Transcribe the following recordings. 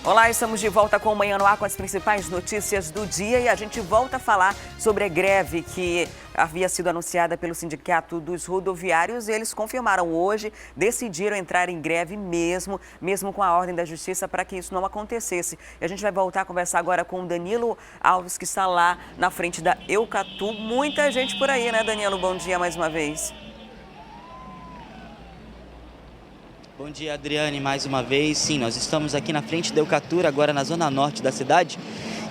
Olá, estamos de volta com o Manhã no Ar com as principais notícias do dia e a gente volta a falar sobre a greve que havia sido anunciada pelo Sindicato dos Rodoviários. Eles confirmaram hoje, decidiram entrar em greve mesmo com a ordem da Justiça para que isso não acontecesse. E a gente vai voltar a conversar agora com o Danilo Alves, que está lá na frente da Eucatu. Muita gente por aí, né, Danilo? Bom dia mais uma vez. Bom dia, Adriane, mais uma vez. Sim, nós estamos aqui na frente da Eucatu, agora na zona norte da cidade.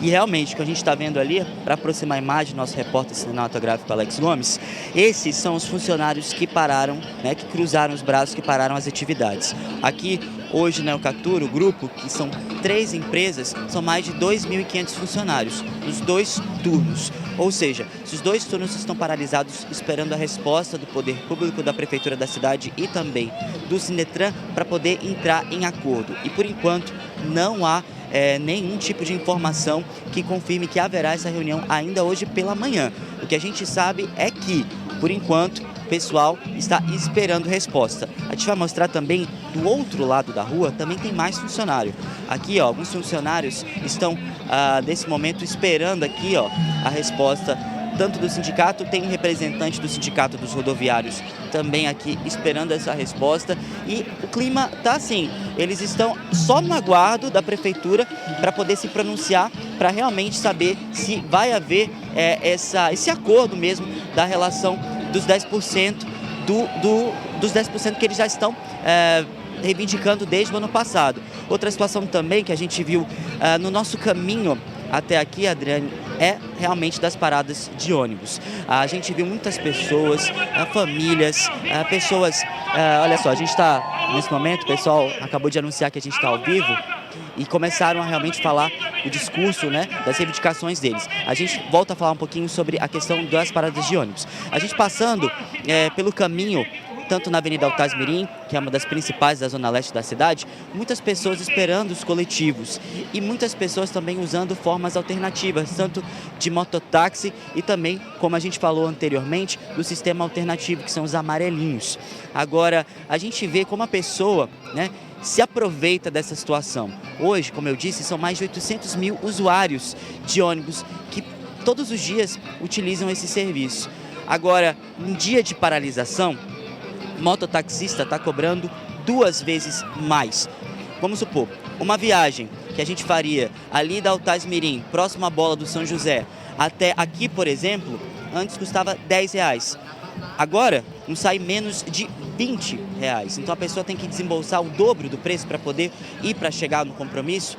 E realmente, o que a gente está vendo ali, para aproximar a imagem, nosso repórter cinematográfico Alex Gomes, esses são os funcionários que pararam, né, que cruzaram os braços, que pararam as atividades. Aqui, hoje na Eucatu, o grupo, que são 3 empresas, são mais de 2.500 funcionários, nos 2 turnos. Ou seja, os 2 turnos estão paralisados esperando a resposta do Poder Público, da Prefeitura da cidade e também do Sinetran para poder entrar em acordo. E por enquanto não há nenhum tipo de informação que confirme que haverá essa reunião ainda hoje pela manhã. O que a gente sabe é que, por enquanto, o pessoal está esperando resposta. A gente vai mostrar também do outro lado da rua, também tem mais funcionário. Aqui, ó, alguns funcionários estão nesse momento esperando aqui, ó, a resposta tanto do sindicato, tem um representante do Sindicato dos Rodoviários também aqui esperando essa resposta. E o clima tá assim, eles estão só no aguardo da Prefeitura para poder se pronunciar, para realmente saber se vai haver esse acordo mesmo da relação dos 10% dos 10% que eles já estão reivindicando desde o ano passado. Outra situação também que a gente viu no nosso caminho até aqui, Adriane, é realmente das paradas de ônibus. A gente viu muitas pessoas, famílias, pessoas... olha só, a gente está, nesse momento, o pessoal acabou de anunciar que a gente está ao vivo e começaram a realmente falar o discurso, né, das reivindicações deles. A gente volta a falar um pouquinho sobre a questão das paradas de ônibus. A gente passando pelo caminho, tanto na Avenida Altasmirim, que é uma das principais da zona leste da cidade, muitas pessoas esperando os coletivos e muitas pessoas também usando formas alternativas, tanto de mototáxi e também, como a gente falou anteriormente, do sistema alternativo, que são os amarelinhos. Agora, a gente vê como a pessoa, né, se aproveita dessa situação. Hoje, como eu disse, são mais de 800 mil usuários de ônibus que todos os dias utilizam esse serviço. Agora, em dia de paralisação, mototaxista está cobrando 2 vezes mais. Vamos supor, uma viagem que a gente faria ali da Altasmirim, próximo à Bola do São José, até aqui, por exemplo, antes custava R$10. Agora, não sai menos de R$20. Então a pessoa tem que desembolsar o dobro do preço para poder ir para chegar no compromisso.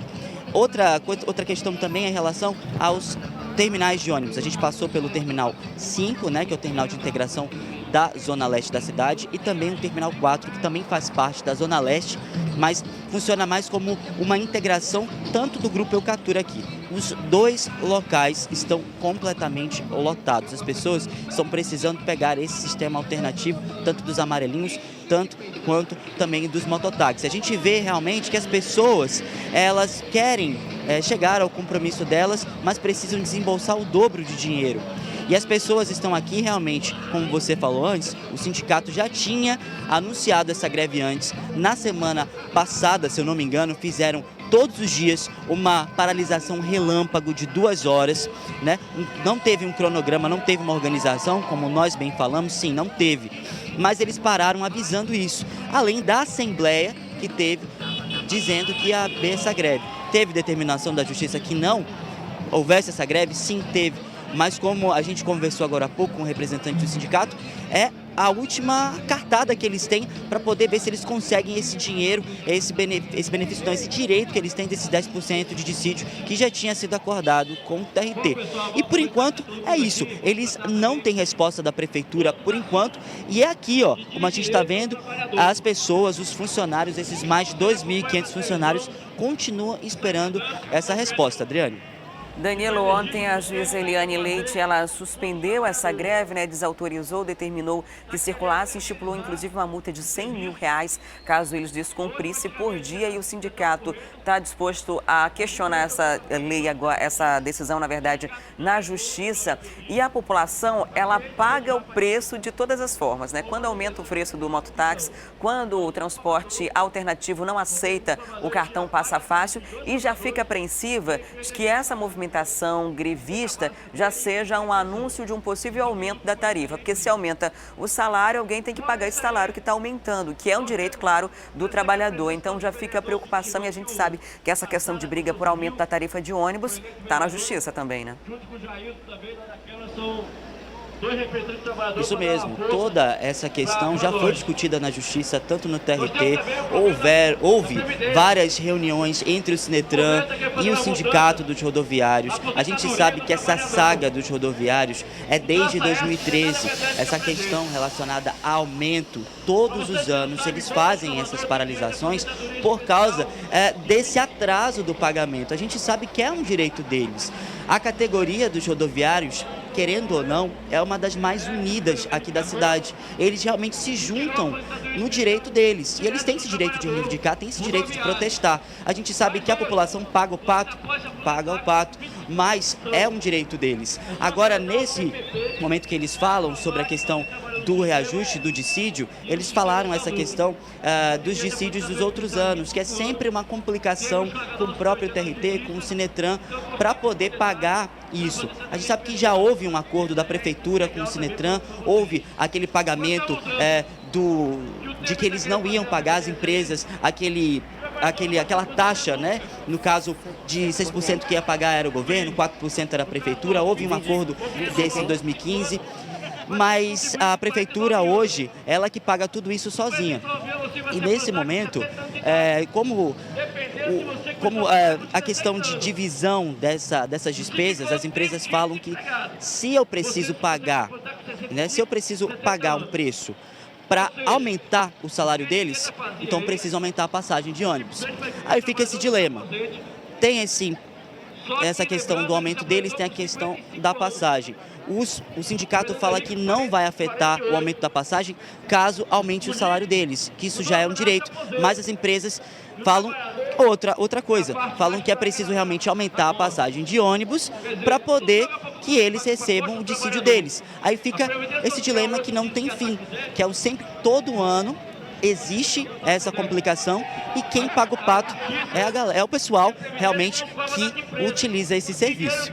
Outra questão também é em relação aos terminais de ônibus. A gente passou pelo Terminal 5, né, que é o terminal de integração da Zona Leste da cidade, e também o Terminal 4, que também faz parte da Zona Leste, mas funciona mais como uma integração tanto do Grupo Eucatu aqui. Os 2 locais estão completamente lotados. As pessoas estão precisando pegar esse sistema alternativo, tanto dos amarelinhos, tanto quanto também dos mototáxis. A gente vê realmente que as pessoas, elas querem chegar ao compromisso delas, mas precisam desembolsar o dobro de dinheiro. E as pessoas estão aqui realmente, como você falou antes, o sindicato já tinha anunciado essa greve antes. Na semana passada, se eu não me engano, fizeram todos os dias uma paralisação relâmpago de 2 horas, né? Não teve um cronograma, não teve uma organização, como nós bem falamos, sim, não teve. Mas eles pararam avisando isso, além da assembleia que teve, dizendo que ia haver essa greve. Teve determinação da Justiça que não houvesse essa greve? Sim, teve. Mas como a gente conversou agora há pouco com o representante do sindicato, é a última cartada que eles têm para poder ver se eles conseguem esse dinheiro, esse benefício, não, esse direito que eles têm desses 10% de dissídio que já tinha sido acordado com o TRT. E por enquanto é isso, eles não têm resposta da prefeitura por enquanto, e é aqui, ó, como a gente está vendo, as pessoas, os funcionários, esses mais de 2.500 funcionários continuam esperando essa resposta, Adriane. Danilo, ontem a juíza Eliane Leite, ela suspendeu essa greve, né, desautorizou, determinou que circulasse e estipulou inclusive uma multa de R$100 mil caso eles descumprissem por dia, e o sindicato está disposto a questionar essa lei agora, essa decisão, na verdade, na justiça. E a população, ela paga o preço de todas as formas, né? Quando aumenta o preço do mototáxi, quando o transporte alternativo não aceita o cartão Passa Fácil, e já fica apreensiva de que essa movimentação grevista já seja um anúncio de um possível aumento da tarifa, porque se aumenta o salário, alguém tem que pagar esse salário que está aumentando, que é um direito, claro, do trabalhador. Então já fica a preocupação, e a gente sabe que essa questão de briga por aumento da tarifa de ônibus está na justiça também, né? Isso mesmo, toda essa questão já foi discutida na Justiça, tanto no TRT, houve várias reuniões entre o Sinetran e o Sindicato dos Rodoviários. A gente sabe que essa saga dos rodoviários é desde 2013, essa questão relacionada a aumento, todos os anos eles fazem essas paralisações por causa desse atraso do pagamento. A gente sabe que é um direito deles. A categoria dos rodoviários, querendo ou não, é uma das mais unidas aqui da cidade. Eles realmente se juntam no direito deles. E eles têm esse direito de reivindicar, têm esse direito de protestar. A gente sabe que a população paga o pato, mas é um direito deles. Agora, nesse momento que eles falam sobre a questão do reajuste do dissídio, eles falaram essa questão dos dissídios dos outros anos, que é sempre uma complicação com o próprio TRT, com o Sinetran, para poder pagar isso. A gente sabe que já houve um acordo da prefeitura com o Sinetran, houve aquele pagamento de que eles não iam pagar as empresas, aquela taxa, né? No caso de 6% que ia pagar era o governo, 4% era a prefeitura. Houve um acordo desse em 2015. Mas a prefeitura hoje, ela que paga tudo isso sozinha. E nesse momento, como a questão de divisão dessas despesas, as empresas falam que se eu preciso pagar, né, se eu preciso pagar um preço para aumentar o salário deles, então preciso aumentar a passagem de ônibus. Aí fica esse dilema. Tem essa questão do aumento deles, tem a questão da passagem. O sindicato fala que não vai afetar o aumento da passagem caso aumente o salário deles, que isso já é um direito. Mas as empresas falam outra coisa, falam que é preciso realmente aumentar a passagem de ônibus para poder que eles recebam o dissídio deles. Aí fica esse dilema que não tem fim, que é sempre, todo ano, existe essa complicação, e quem paga o pato é o pessoal realmente que utiliza esse serviço.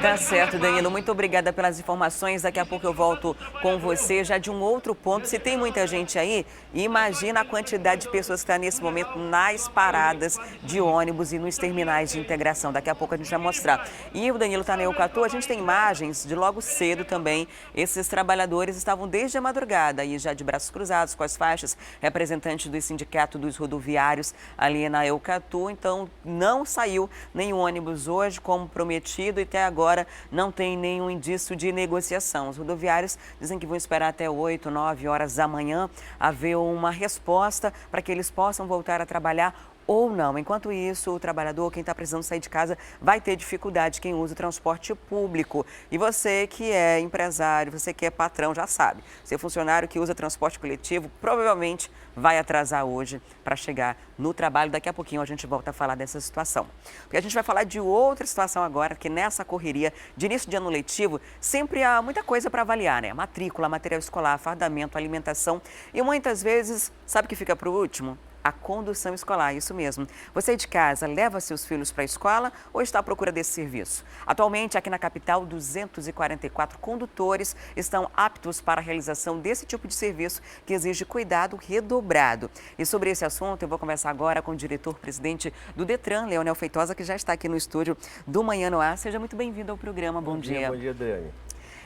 Tá certo, Danilo. Muito obrigada pelas informações. Daqui a pouco eu volto com você já de um outro ponto. Se tem muita gente aí, imagina a quantidade de pessoas que está nesse momento nas paradas de ônibus e nos terminais de integração. Daqui a pouco a gente vai mostrar. E o Danilo está na Eucatu. A gente tem imagens de logo cedo também. Esses trabalhadores estavam desde a madrugada aí já de braços cruzados com as faixas, representantes do Sindicato dos Rodoviários ali na Eucatu. Então não saiu nenhum ônibus hoje como prometido, e até agora não tem nenhum indício de negociação. Os rodoviários dizem que vão esperar até 8, 9 horas da manhã haver uma resposta para que eles possam voltar a trabalhar ou não. Enquanto isso, o trabalhador, quem está precisando sair de casa, vai ter dificuldade, quem usa o transporte público. E você que é empresário, você que é patrão, já sabe. Seu funcionário que usa transporte coletivo provavelmente vai atrasar hoje para chegar no trabalho. Daqui a pouquinho a gente volta a falar dessa situação. Porque a gente vai falar de outra situação agora, que nessa correria de início de ano letivo, sempre há muita coisa para avaliar, né? Matrícula, material escolar, fardamento, alimentação. E muitas vezes, sabe o que fica para o último? A condução escolar, isso mesmo. Você de casa leva seus filhos para a escola ou está à procura desse serviço? Atualmente, aqui na capital, 244 condutores estão aptos para a realização desse tipo de serviço que exige cuidado redobrado. E sobre esse assunto, eu vou conversar agora com o diretor-presidente do Detran, Leonel Feitosa, que já está aqui no estúdio do Manhã no Ar. Seja muito bem-vindo ao programa. Bom dia. Bom dia, Adriane.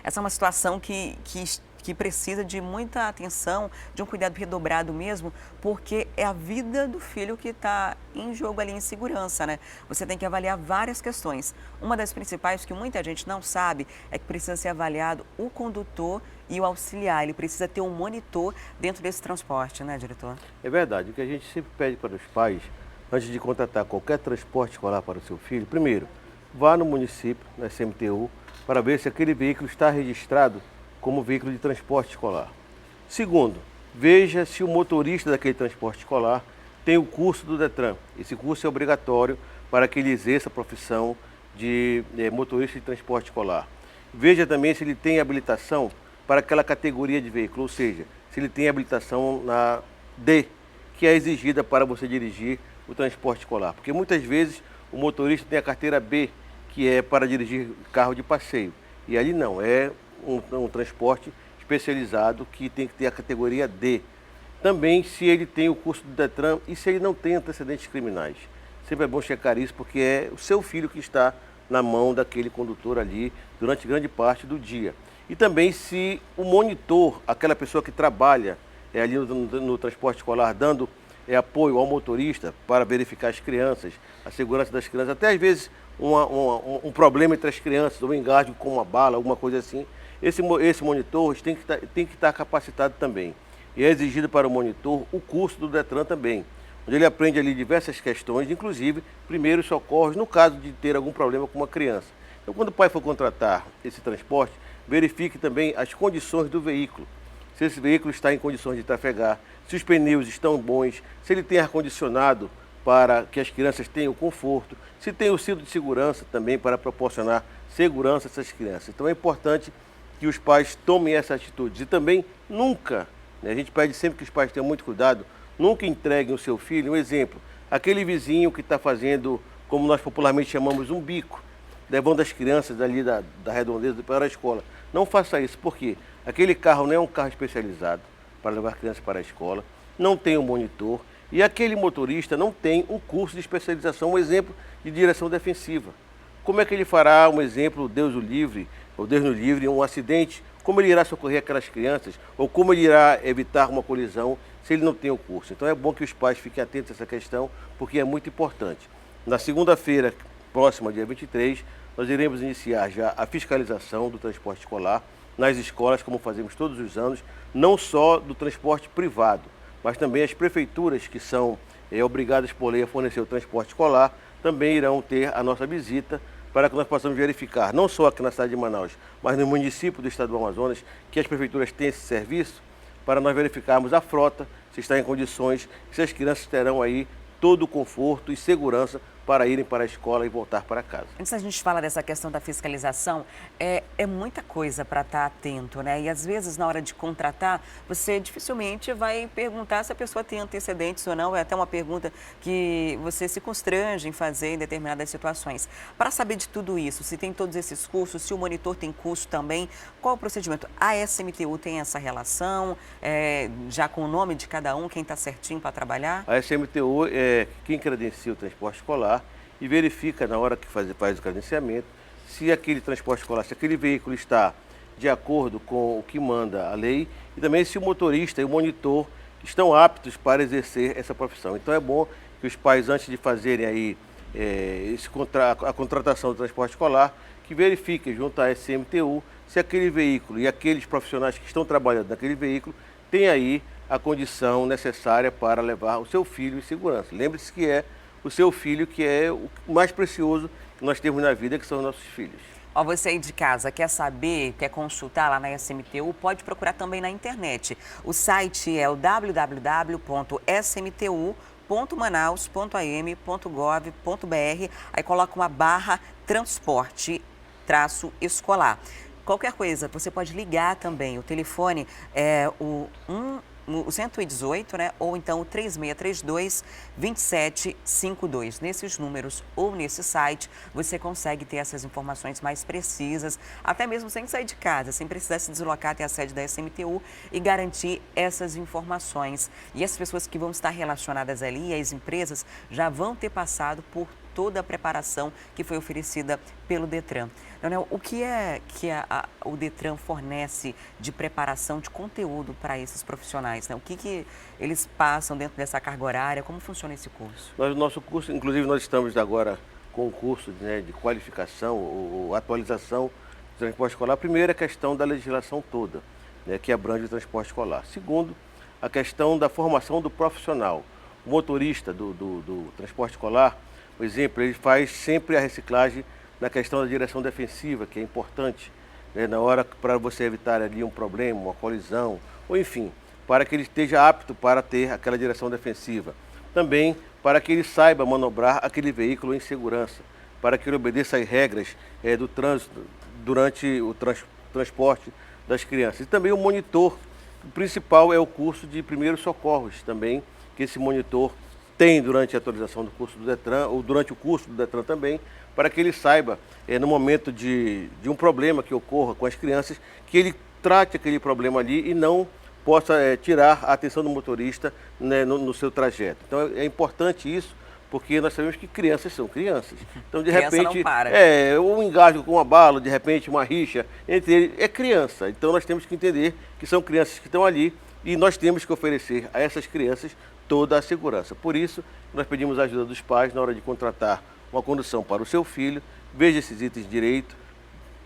Essa é uma situação que precisa de muita atenção, de um cuidado redobrado mesmo, porque é a vida do filho que está em jogo ali, em segurança, né? Você tem que avaliar várias questões. Uma das principais que muita gente não sabe é que precisa ser avaliado o condutor e o auxiliar. Ele precisa ter um monitor dentro desse transporte, né, diretor? É verdade. O que a gente sempre pede para os pais, antes de contratar qualquer transporte escolar para o seu filho, primeiro, vá no município, na SMTU, para ver se aquele veículo está registrado como veículo de transporte escolar. Segundo, veja se o motorista daquele transporte escolar tem o curso do Detran. Esse curso é obrigatório para que ele exerça a profissão de motorista de transporte escolar. Veja também se ele tem habilitação para aquela categoria de veículo, ou seja, se ele tem habilitação na D, que é exigida para você dirigir o transporte escolar. Porque muitas vezes o motorista tem a carteira B, que é para dirigir carro de passeio. E ali não, é um transporte especializado que tem que ter a categoria D. Também se ele tem o curso do Detran e se ele não tem antecedentes criminais. Sempre é bom checar isso porque é o seu filho que está na mão daquele condutor ali durante grande parte do dia. E também se o monitor, aquela pessoa que trabalha ali no transporte escolar, dando apoio ao motorista para verificar as crianças, a segurança das crianças, até às vezes um problema entre as crianças, um engasgo com uma bala, alguma coisa assim, esse monitor tem que estar capacitado também. E é exigido para o monitor o curso do Detran também, onde ele aprende ali diversas questões, inclusive primeiros socorros, no caso de ter algum problema com uma criança. Então, quando o pai for contratar esse transporte, verifique também as condições do veículo. Se esse veículo está em condições de trafegar, se os pneus estão bons, se ele tem ar-condicionado para que as crianças tenham conforto, se tem o cinto de segurança também para proporcionar segurança a essas crianças. Então é importante que os pais tomem essa atitude. E também nunca, a gente pede sempre que os pais tenham muito cuidado, nunca entreguem o seu filho, um exemplo, aquele vizinho que está fazendo, como nós popularmente chamamos, um bico, levando as crianças ali da redondeza para a escola. Não faça isso, porque aquele carro não é um carro especializado para levar crianças para a escola, não tem um monitor e aquele motorista não tem um curso de especialização, um exemplo de direção defensiva. Como é que ele fará, um exemplo, Deus o livre, ou Deus no livre, um acidente? Como ele irá socorrer aquelas crianças? Ou como ele irá evitar uma colisão se ele não tem o curso? Então é bom que os pais fiquem atentos a essa questão, porque é muito importante. Na segunda-feira, próxima, dia 23, nós iremos iniciar já a fiscalização do transporte escolar nas escolas, como fazemos todos os anos, não só do transporte privado, mas também as prefeituras que são obrigadas por lei a fornecer o transporte escolar, também irão ter a nossa visita para que nós possamos verificar, não só aqui na cidade de Manaus, mas no município do estado do Amazonas, que as prefeituras têm esse serviço, para nós verificarmos a frota, se está em condições, se as crianças terão aí todo o conforto e segurança para irem para a escola e voltar para casa. Antes a gente fala dessa questão da fiscalização, é muita coisa para estar atento, né? E às vezes na hora de contratar, você dificilmente vai perguntar se a pessoa tem antecedentes ou não. É até uma pergunta que você se constrange em fazer em determinadas situações. Para saber de tudo isso, se tem todos esses cursos, se o monitor tem curso também, qual o procedimento? A SMTU tem essa relação, já com o nome de cada um, quem está certinho para trabalhar? A SMTU é quem credencia o transporte escolar e verifica na hora que faz o credenciamento se aquele transporte escolar, se aquele veículo está de acordo com o que manda a lei e também se o motorista e o monitor estão aptos para exercer essa profissão. Então é bom que os pais, antes de fazerem aí a contratação do transporte escolar, que verifiquem junto à SMTU se aquele veículo e aqueles profissionais que estão trabalhando naquele veículo têm aí a condição necessária para levar o seu filho em segurança. Lembre-se que é o seu filho que é o mais precioso que nós temos na vida, que são os nossos filhos. Ó, você aí de casa quer saber, quer consultar lá na SMTU, pode procurar também na internet. O site é o www.smu.manaus.am.gov.br, aí coloca uma barra transporte-escolar. Qualquer coisa, você pode ligar também. O telefone é o 118, né? Ou então o 3632-2752. Nesses números ou nesse site, você consegue ter essas informações mais precisas, até mesmo sem sair de casa, sem precisar se deslocar até a sede da SMTU e garantir essas informações. E as pessoas que vão estar relacionadas ali, as empresas, já vão ter passado por toda a preparação que foi oferecida pelo Detran. Leonel, o que é que o Detran fornece de preparação, de conteúdo para esses profissionais, né? O que eles passam dentro dessa carga horária? Como funciona esse curso? O nosso curso, inclusive nós estamos agora com um curso de qualificação ou atualização do transporte escolar. Primeiro, a questão da legislação toda, né, que abrange o transporte escolar. Segundo, a questão da formação do profissional. O motorista do transporte escolar, por exemplo, ele faz sempre a reciclagem na questão da direção defensiva, que é importante, né, na hora para você evitar ali um problema, uma colisão, ou enfim, para que ele esteja apto para ter aquela direção defensiva. Também para que ele saiba manobrar aquele veículo em segurança, para que ele obedeça às regras do trânsito durante o transporte das crianças. E também o monitor, o principal é o curso de primeiros socorros também, que esse monitor tem durante a atualização do curso do Detran, ou durante o curso do Detran também, para que ele saiba, no momento de um problema que ocorra com as crianças, que ele trate aquele problema ali e não possa tirar a atenção do motorista, né, no seu trajeto. Então é importante isso, porque nós sabemos que crianças são crianças. Então, de Criança repente, não para. um engasgo com uma bala, de repente uma rixa entre eles, é criança. Então nós temos que entender que são crianças que estão ali e nós temos que oferecer a essas crianças toda a segurança. Por isso, nós pedimos a ajuda dos pais na hora de contratar uma condução para o seu filho, veja esses itens direito,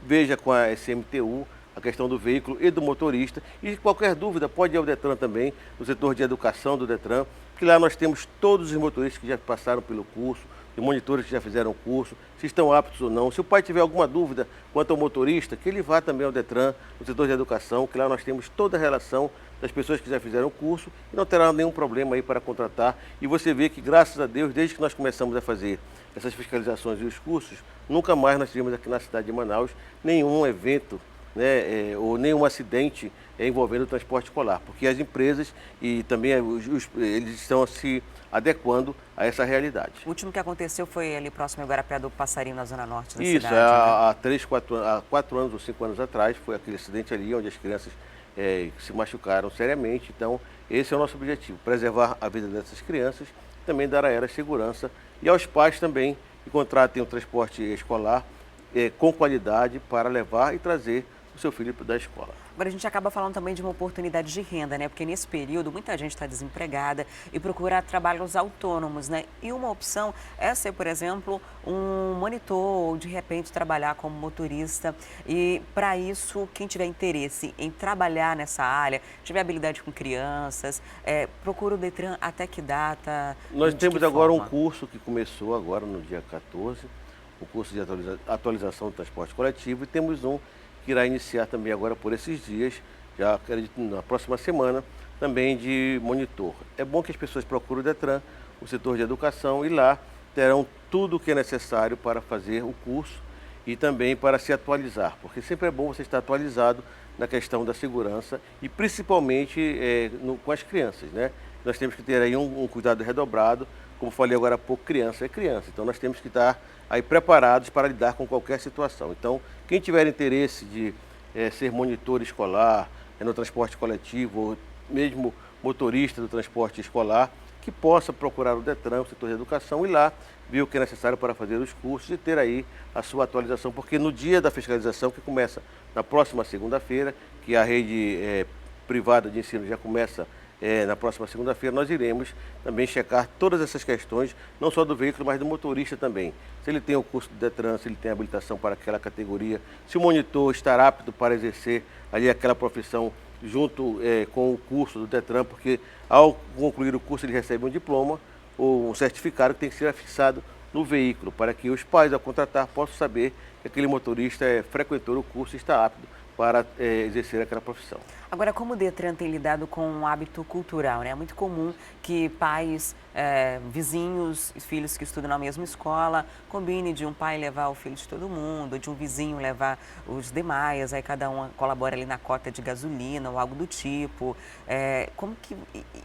veja com a SMTU a questão do veículo e do motorista, e qualquer dúvida pode ir ao Detran também, no setor de educação do Detran, que lá nós temos todos os motoristas que já passaram pelo curso, os monitores que já fizeram o curso, se estão aptos ou não. Se o pai tiver alguma dúvida quanto ao motorista, que ele vá também ao Detran, no setor de educação, que lá nós temos toda a relação das pessoas que já fizeram o curso e não terá nenhum problema aí para contratar. E você vê que, graças a Deus, desde que nós começamos a fazer essas fiscalizações e os cursos, nunca mais nós tivemos aqui na cidade de Manaus nenhum evento, né, ou nenhum acidente envolvendo o transporte escolar, porque as empresas e também eles estão se adequando a essa realidade. O último que aconteceu foi ali próximo ao Guarapé do Passarinho, na zona norte da Isso, cidade. há 4 anos ou 5 anos atrás, foi aquele acidente ali onde as crianças se machucaram seriamente. Então, esse é o nosso objetivo, preservar a vida dessas crianças, também dar a elas segurança e aos pais também que contratem o transporte escolar com qualidade para levar e trazer o seu filho da escola. Agora a gente acaba falando também de uma oportunidade de renda, né? Porque nesse período muita gente está desempregada e procura trabalhos autônomos, né? E uma opção é ser, por exemplo, um monitor ou de repente trabalhar como motorista. E para isso, quem tiver interesse em trabalhar nessa área, tiver habilidade com crianças, procura o Detran até que data? Nós temos agora forma? um curso que começou agora no dia 14, o curso de atualização do transporte coletivo, e temos um que irá iniciar também agora por esses dias, já acredito na próxima semana, também de monitor. É bom que as pessoas procurem o Detran, o setor de educação, e lá terão tudo o que é necessário para fazer o curso e também para se atualizar, porque sempre é bom você estar atualizado na questão da segurança e principalmente com as crianças, né? Nós temos que ter aí um cuidado redobrado, como falei agora há pouco, criança é criança, então nós temos que estar aí preparados para lidar com qualquer situação. Então, quem tiver interesse de ser monitor escolar, no transporte coletivo, ou mesmo motorista do transporte escolar, que possa procurar o Detran, o setor de educação, e lá ver o que é necessário para fazer os cursos e ter aí a sua atualização, porque no dia da fiscalização, que começa na próxima segunda-feira, que a rede privada de ensino já começa na próxima segunda-feira, nós iremos também checar todas essas questões, não só do veículo, mas do motorista também. Se ele tem o curso do Detran, se ele tem habilitação para aquela categoria, se o monitor está apto para exercer ali aquela profissão junto com o curso do Detran, porque ao concluir o curso ele recebe um diploma ou um certificado que tem que ser afixado no veículo, para que os pais, ao contratar, possam saber que aquele motorista frequentou o curso e está apto para exercer aquela profissão. Agora, como o Detran tem lidado com um hábito cultural, né? É muito comum que pais, vizinhos, filhos que estudam na mesma escola, combinem de um pai levar o filho de todo mundo, de um vizinho levar os demais, aí cada um colabora ali na cota de gasolina ou algo do tipo.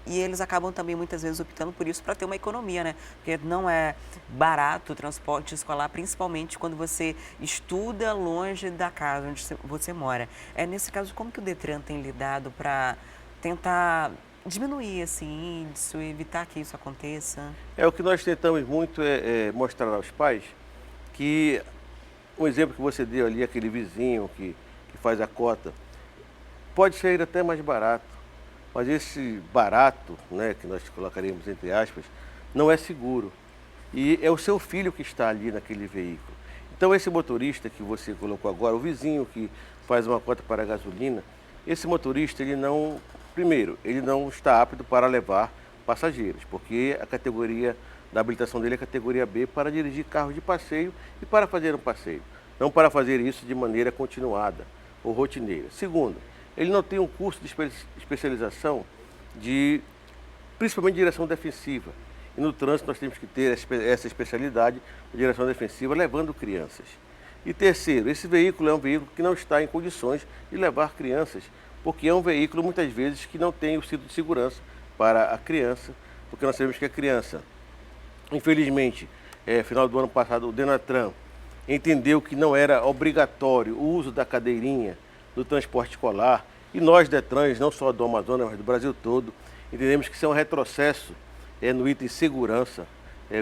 E eles acabam também muitas vezes optando por isso para ter uma economia, né? Porque não é barato o transporte escolar, principalmente quando você estuda longe da casa onde você mora. Nesse caso, como que o Detran tem lidado para tentar diminuir esse índice, evitar que isso aconteça? O que nós tentamos muito mostrar aos pais que um exemplo que você deu ali, aquele vizinho que faz a cota, pode sair até mais barato, mas esse barato, né, que nós colocaremos entre aspas, não é seguro. E é o seu filho que está ali naquele veículo. Então esse motorista que você colocou agora, o vizinho que faz uma cota para a gasolina, esse motorista, ele não está apto para levar passageiros, porque a categoria da habilitação dele é categoria B para dirigir carros de passeio e para fazer um passeio, não para fazer isso de maneira continuada ou rotineira. Segundo, ele não tem um curso de especialização principalmente de direção defensiva. E no trânsito nós temos que ter essa especialidade de direção defensiva levando crianças. E terceiro, esse veículo é um veículo que não está em condições de levar crianças, porque é um veículo muitas vezes que não tem o cinto de segurança para a criança, porque nós sabemos que a criança, infelizmente, final do ano passado, o Denatran entendeu que não era obrigatório o uso da cadeirinha no transporte escolar, e nós, Detrans, não só do Amazonas, mas do Brasil todo, entendemos que isso é um retrocesso no item segurança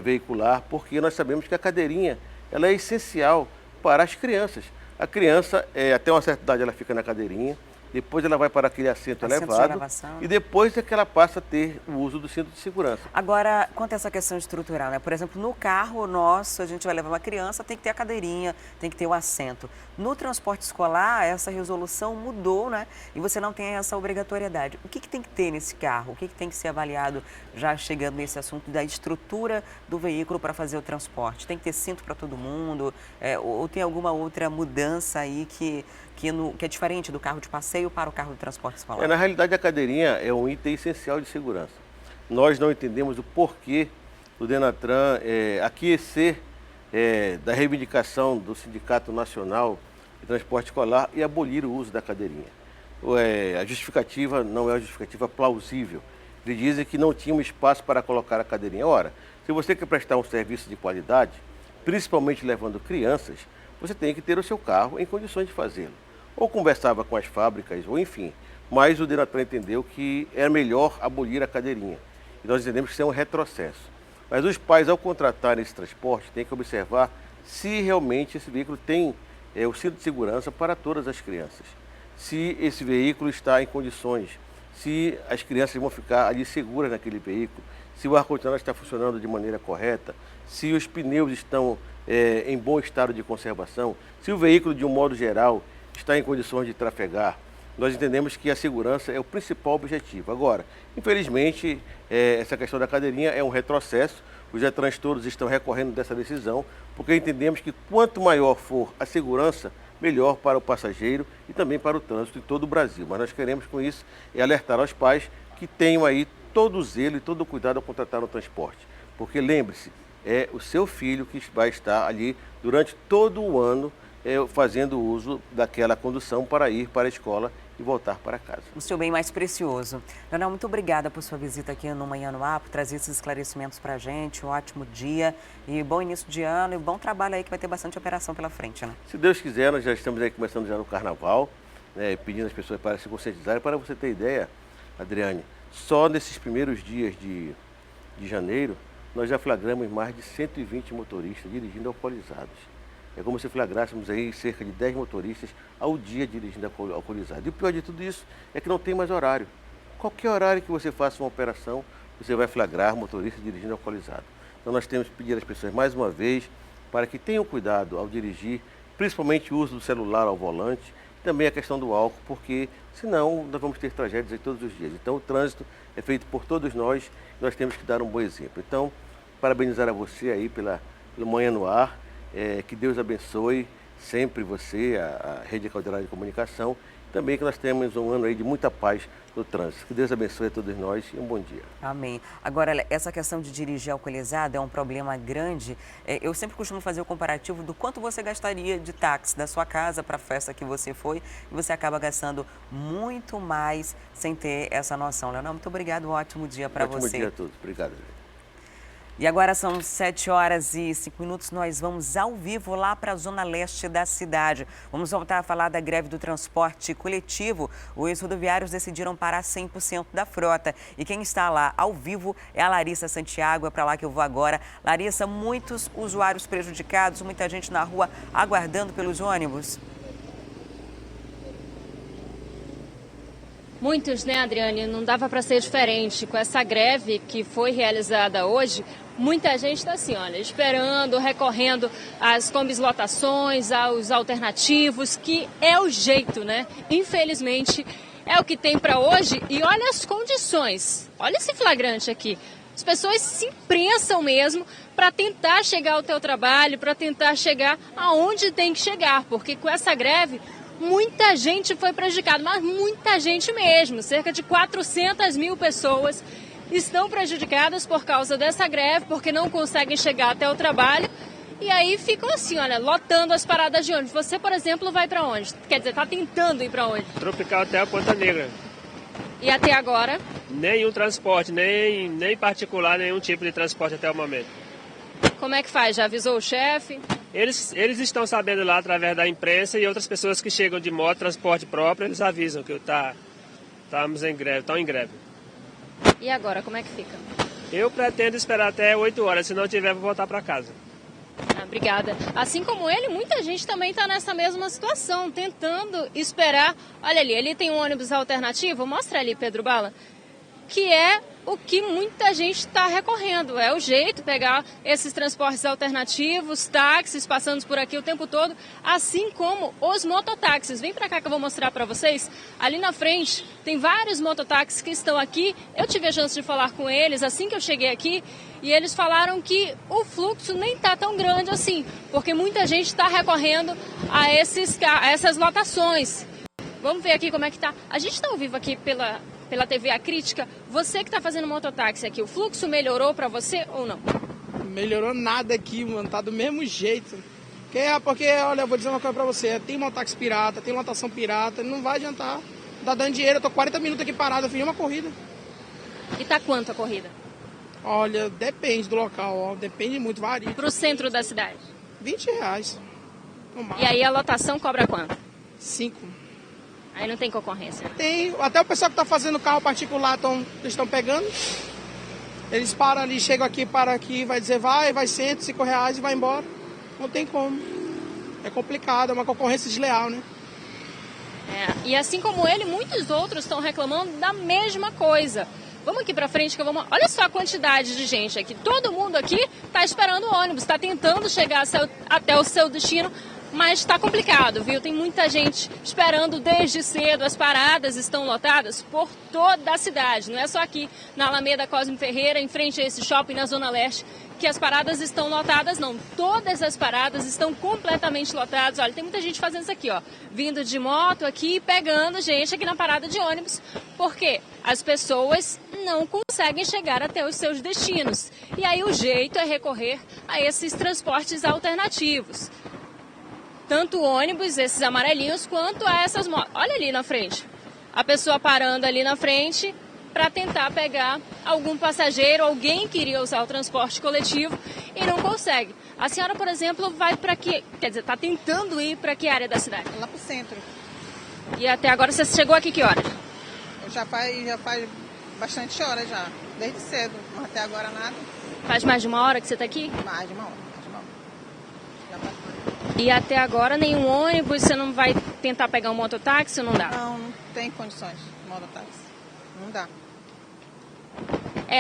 veicular, porque nós sabemos que a cadeirinha ela é essencial para as crianças. A criança, até uma certa idade, ela fica na cadeirinha, depois ela vai para aquele assento elevado e depois é que ela passa a ter o uso do cinto de segurança. Agora, quanto a essa questão estrutural, né? Por exemplo, no carro nosso, a gente vai levar uma criança, tem que ter a cadeirinha, tem que ter o assento. No transporte escolar, essa resolução mudou, né? E você não tem essa obrigatoriedade. O que tem que ter nesse carro? O que tem que ser avaliado, já chegando nesse assunto da estrutura do veículo para fazer o transporte? Tem que ter cinto para todo mundo? Ou tem alguma outra mudança aí que é diferente do carro de passeio para o carro de transporte escolar? Na realidade, a cadeirinha é um item essencial de segurança. Nós não entendemos o porquê do Denatran aquecer da reivindicação do Sindicato Nacional de Transporte Escolar e abolir o uso da cadeirinha. A justificativa não é uma justificativa plausível. Eles dizem que não tinha um espaço para colocar a cadeirinha. Ora, se você quer prestar um serviço de qualidade, principalmente levando crianças, você tem que ter o seu carro em condições de fazê-lo. Ou conversava com as fábricas, ou enfim. Mas o Denatran entendeu que era melhor abolir a cadeirinha. E nós entendemos que isso é um retrocesso. Mas os pais, ao contratarem esse transporte, têm que observar se realmente esse veículo tem o cinto de segurança para todas as crianças. Se esse veículo está em condições, se as crianças vão ficar ali seguras naquele veículo, se o ar-condicionado está funcionando de maneira correta, se os pneus estão em bom estado de conservação, se o veículo, de um modo geral, está em condições de trafegar. Nós entendemos que a segurança é o principal objetivo. Agora, infelizmente, essa questão da cadeirinha é um retrocesso. Os Detrans todos estão recorrendo dessa decisão, porque entendemos que quanto maior for a segurança, melhor para o passageiro e também para o trânsito em todo o Brasil. Mas nós queremos com isso alertar aos pais que tenham aí todo o zelo e todo o cuidado ao contratar o transporte. Porque lembre-se, é o seu filho que vai estar ali durante todo o ano fazendo uso daquela condução para ir para a escola e voltar para casa. O seu bem mais precioso. Leonel, muito obrigada por sua visita aqui no Manhã no Ar, por trazer esses esclarecimentos para a gente. Um ótimo dia e bom início de ano e bom trabalho aí, que vai ter bastante operação pela frente, né? Se Deus quiser, nós já estamos aí começando já no Carnaval, pedindo às pessoas para se conscientizarem. Para você ter ideia, Adriane, só nesses primeiros dias de janeiro, nós já flagramos mais de 120 motoristas dirigindo alcoolizados. É como se flagrássemos aí cerca de 10 motoristas ao dia dirigindo alcoolizado. E o pior de tudo isso é que não tem mais horário. Qualquer horário que você faça uma operação, você vai flagrar motoristas dirigindo alcoolizado. Então nós temos que pedir às pessoas mais uma vez para que tenham cuidado ao dirigir, principalmente o uso do celular ao volante, também a questão do álcool, porque senão nós vamos ter tragédias aí todos os dias. Então o trânsito é feito por todos nós e nós temos que dar um bom exemplo. Então, parabenizar a você aí pelo Manhã no Ar. Que Deus abençoe sempre você, a Rede Caldeirada de Comunicação. Também que nós temos um ano aí de muita paz no trânsito. Que Deus abençoe a todos nós e um bom dia. Amém. Agora, essa questão de dirigir alcoolizado é um problema grande. Eu sempre costumo fazer o comparativo do quanto você gastaria de táxi da sua casa para a festa que você foi e você acaba gastando muito mais sem ter essa noção. Leonel, muito obrigado. Um ótimo dia para você. Ótimo dia a todos. Obrigado. E agora são 7h05, nós vamos ao vivo lá para a zona leste da cidade. Vamos voltar a falar da greve do transporte coletivo. Os rodoviários decidiram parar 100% da frota. E quem está lá ao vivo é a Larissa Santiago, é para lá que eu vou agora. Larissa, muitos usuários prejudicados, muita gente na rua aguardando pelos ônibus. Muitos, né, Adriane? Não dava para ser diferente. Com essa greve que foi realizada hoje, muita gente está assim, olha, esperando, recorrendo às combis-lotações, aos alternativos, que é o jeito, né? Infelizmente, é o que tem para hoje. E olha as condições. Olha esse flagrante aqui. As pessoas se imprensam mesmo para tentar chegar ao teu trabalho, para tentar chegar aonde tem que chegar, porque com essa greve muita gente foi prejudicada, mas muita gente mesmo, cerca de 400 mil pessoas estão prejudicadas por causa dessa greve, porque não conseguem chegar até o trabalho. E aí ficam assim, olha, lotando as paradas de ônibus. Você, por exemplo, vai para onde? Quer dizer, está tentando ir para onde? Tropical até a Ponta Negra. E até agora? Nenhum transporte, nem particular, nenhum tipo de transporte até o momento. Como é que faz? Já avisou o chefe? Eles estão sabendo lá através da imprensa e outras pessoas que chegam de moto, transporte próprio, eles avisam que estamos em greve, estão em greve. E agora, como é que fica? Eu pretendo esperar até 8 horas, se não tiver, vou voltar para casa. Obrigada. Assim como ele, muita gente também está nessa mesma situação, tentando esperar. Olha ali, ele tem um ônibus alternativo, mostra ali, Pedro Bala, que é o que muita gente está recorrendo. É o jeito, pegar esses transportes alternativos, táxis passando por aqui o tempo todo, assim como os mototáxis. Vem para cá que eu vou mostrar para vocês. Ali na frente tem vários mototáxis que estão aqui. Eu tive a chance de falar com eles assim que eu cheguei aqui e eles falaram que o fluxo nem está tão grande assim, porque muita gente está recorrendo a essas lotações. Vamos ver aqui como é que está. A gente está ao vivo aqui pela TV A Crítica. Você que está fazendo mototáxi aqui, o fluxo melhorou para você ou não? Melhorou nada aqui, mano, tá do mesmo jeito. Porque, olha, eu vou dizer uma coisa pra você, tem mototáxi pirata, tem lotação pirata, não vai adiantar. Tá dando dinheiro, eu tô 40 minutos aqui parado, eu fiz uma corrida. E tá quanto a corrida? Olha, depende do local, ó, depende muito, varia. Pro centro da cidade? R$20. E aí a lotação cobra quanto? 5. Aí não tem concorrência. Tem, até o pessoal que tá fazendo carro particular estão pegando. Eles param ali, chegam aqui, param aqui, vai dizer vai R$105 e vai embora. Não tem como. É complicado, é uma concorrência desleal, né? E assim como ele, muitos outros estão reclamando da mesma coisa. Vamos aqui pra frente que eu vou... Olha só a quantidade de gente aqui. Todo mundo aqui tá esperando o ônibus, tá tentando chegar até o seu destino, mas está complicado, viu? Tem muita gente esperando desde cedo. As paradas estão lotadas por toda a cidade. Não é só aqui na Alameda Cosme Ferreira, em frente a esse shopping na Zona Leste, que as paradas estão lotadas, não. Todas as paradas estão completamente lotadas. Olha, tem muita gente fazendo isso aqui, ó. Vindo de moto aqui, pegando gente aqui na parada de ônibus. Porque as pessoas não conseguem chegar até os seus destinos. E aí o jeito é recorrer a esses transportes alternativos. Tanto ônibus, esses amarelinhos, quanto a essas motos. Olha ali na frente. A pessoa parando ali na frente para tentar pegar algum passageiro, alguém que iria usar o transporte coletivo e não consegue. A senhora, por exemplo, vai para que... Quer dizer, está tentando ir para que área da cidade? Lá para o centro. E até agora você chegou aqui que horas? Já faz bastante hora já, desde cedo, mas até agora nada. Faz mais de uma hora que você está aqui? Mais de uma hora. Já faz mais. E até agora nenhum ônibus, você não vai tentar pegar um mototáxi ou não dá? Não tem condições de mototáxi. Não dá.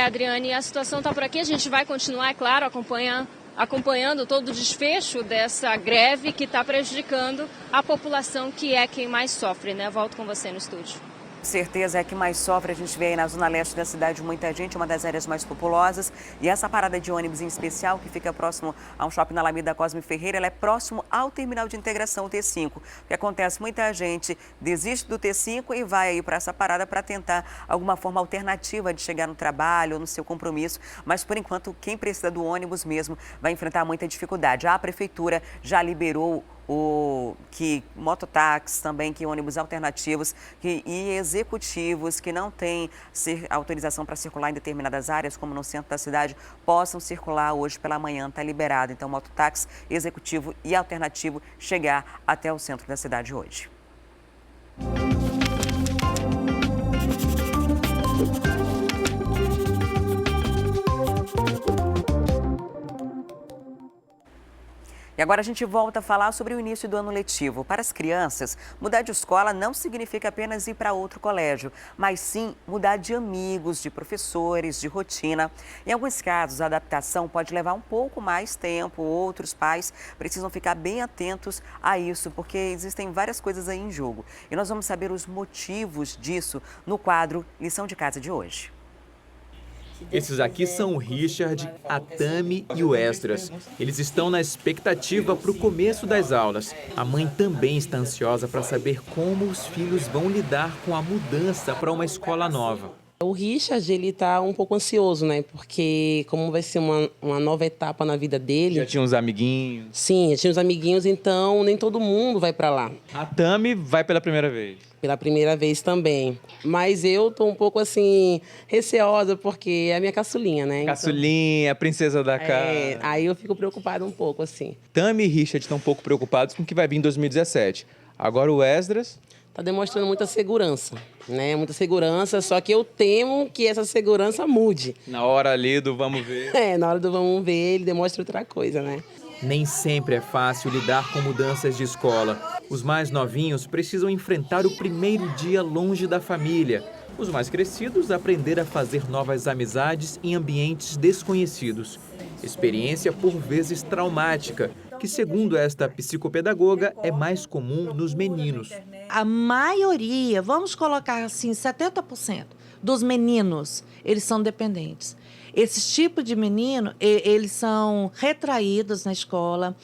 Adriane, a situação está por aqui. A gente vai continuar, é claro, acompanhando todo o desfecho dessa greve que está prejudicando a população, que é quem mais sofre, né? Volto com você no estúdio. Certeza é que mais sofre. A gente vê aí na zona leste da cidade muita gente, uma das áreas mais populosas. E essa parada de ônibus em especial, que fica próximo a um shopping na Alameda Cosme Ferreira, ela é próximo ao terminal de integração T5. O que acontece? Muita gente desiste do T5 e vai aí para essa parada para tentar alguma forma alternativa de chegar no trabalho ou no seu compromisso. Mas por enquanto, quem precisa do ônibus mesmo vai enfrentar muita dificuldade. A prefeitura já liberou mototáxis também, que ônibus alternativos e executivos que não têm autorização para circular em determinadas áreas, como no centro da cidade, possam circular hoje pela manhã, está liberado. Então, mototáxi, executivo e alternativo chegar até o centro da cidade hoje. E agora a gente volta a falar sobre o início do ano letivo. Para as crianças, mudar de escola não significa apenas ir para outro colégio, mas sim mudar de amigos, de professores, de rotina. Em alguns casos, a adaptação pode levar um pouco mais tempo. Outros pais precisam ficar bem atentos a isso, porque existem várias coisas aí em jogo. E nós vamos saber os motivos disso no quadro Lição de Casa de hoje. Esses aqui são o Richard, a Tami e o Esdras. Eles estão na expectativa para o começo das aulas. A mãe também está ansiosa para saber como os filhos vão lidar com a mudança para uma escola nova. O Richard, ele tá um pouco ansioso, né? Porque como vai ser uma nova etapa na vida dele... Já tinha uns amiguinhos? Sim, já tinha uns amiguinhos, então nem todo mundo vai para lá. A Tami vai pela primeira vez? Pela primeira vez também. Mas eu tô um pouco, assim, receosa, porque é a minha caçulinha, né? Caçulinha, a princesa da casa. Aí eu fico preocupada um pouco, assim. Tami e Richard estão um pouco preocupados com o que vai vir em 2017. Agora o Esdras... Tá demonstrando muita segurança, né? Muita segurança, só que eu temo que essa segurança mude. Na hora ali do vamos ver. Na hora do vamos ver, ele demonstra outra coisa, né? Nem sempre é fácil lidar com mudanças de escola. Os mais novinhos precisam enfrentar o primeiro dia longe da família. Os mais crescidos aprender a fazer novas amizades em ambientes desconhecidos. Experiência por vezes traumática, que segundo esta psicopedagoga é mais comum nos meninos. A maioria, vamos colocar assim, 70% dos meninos, eles são dependentes. Esse tipo de menino, eles são retraídos na escola.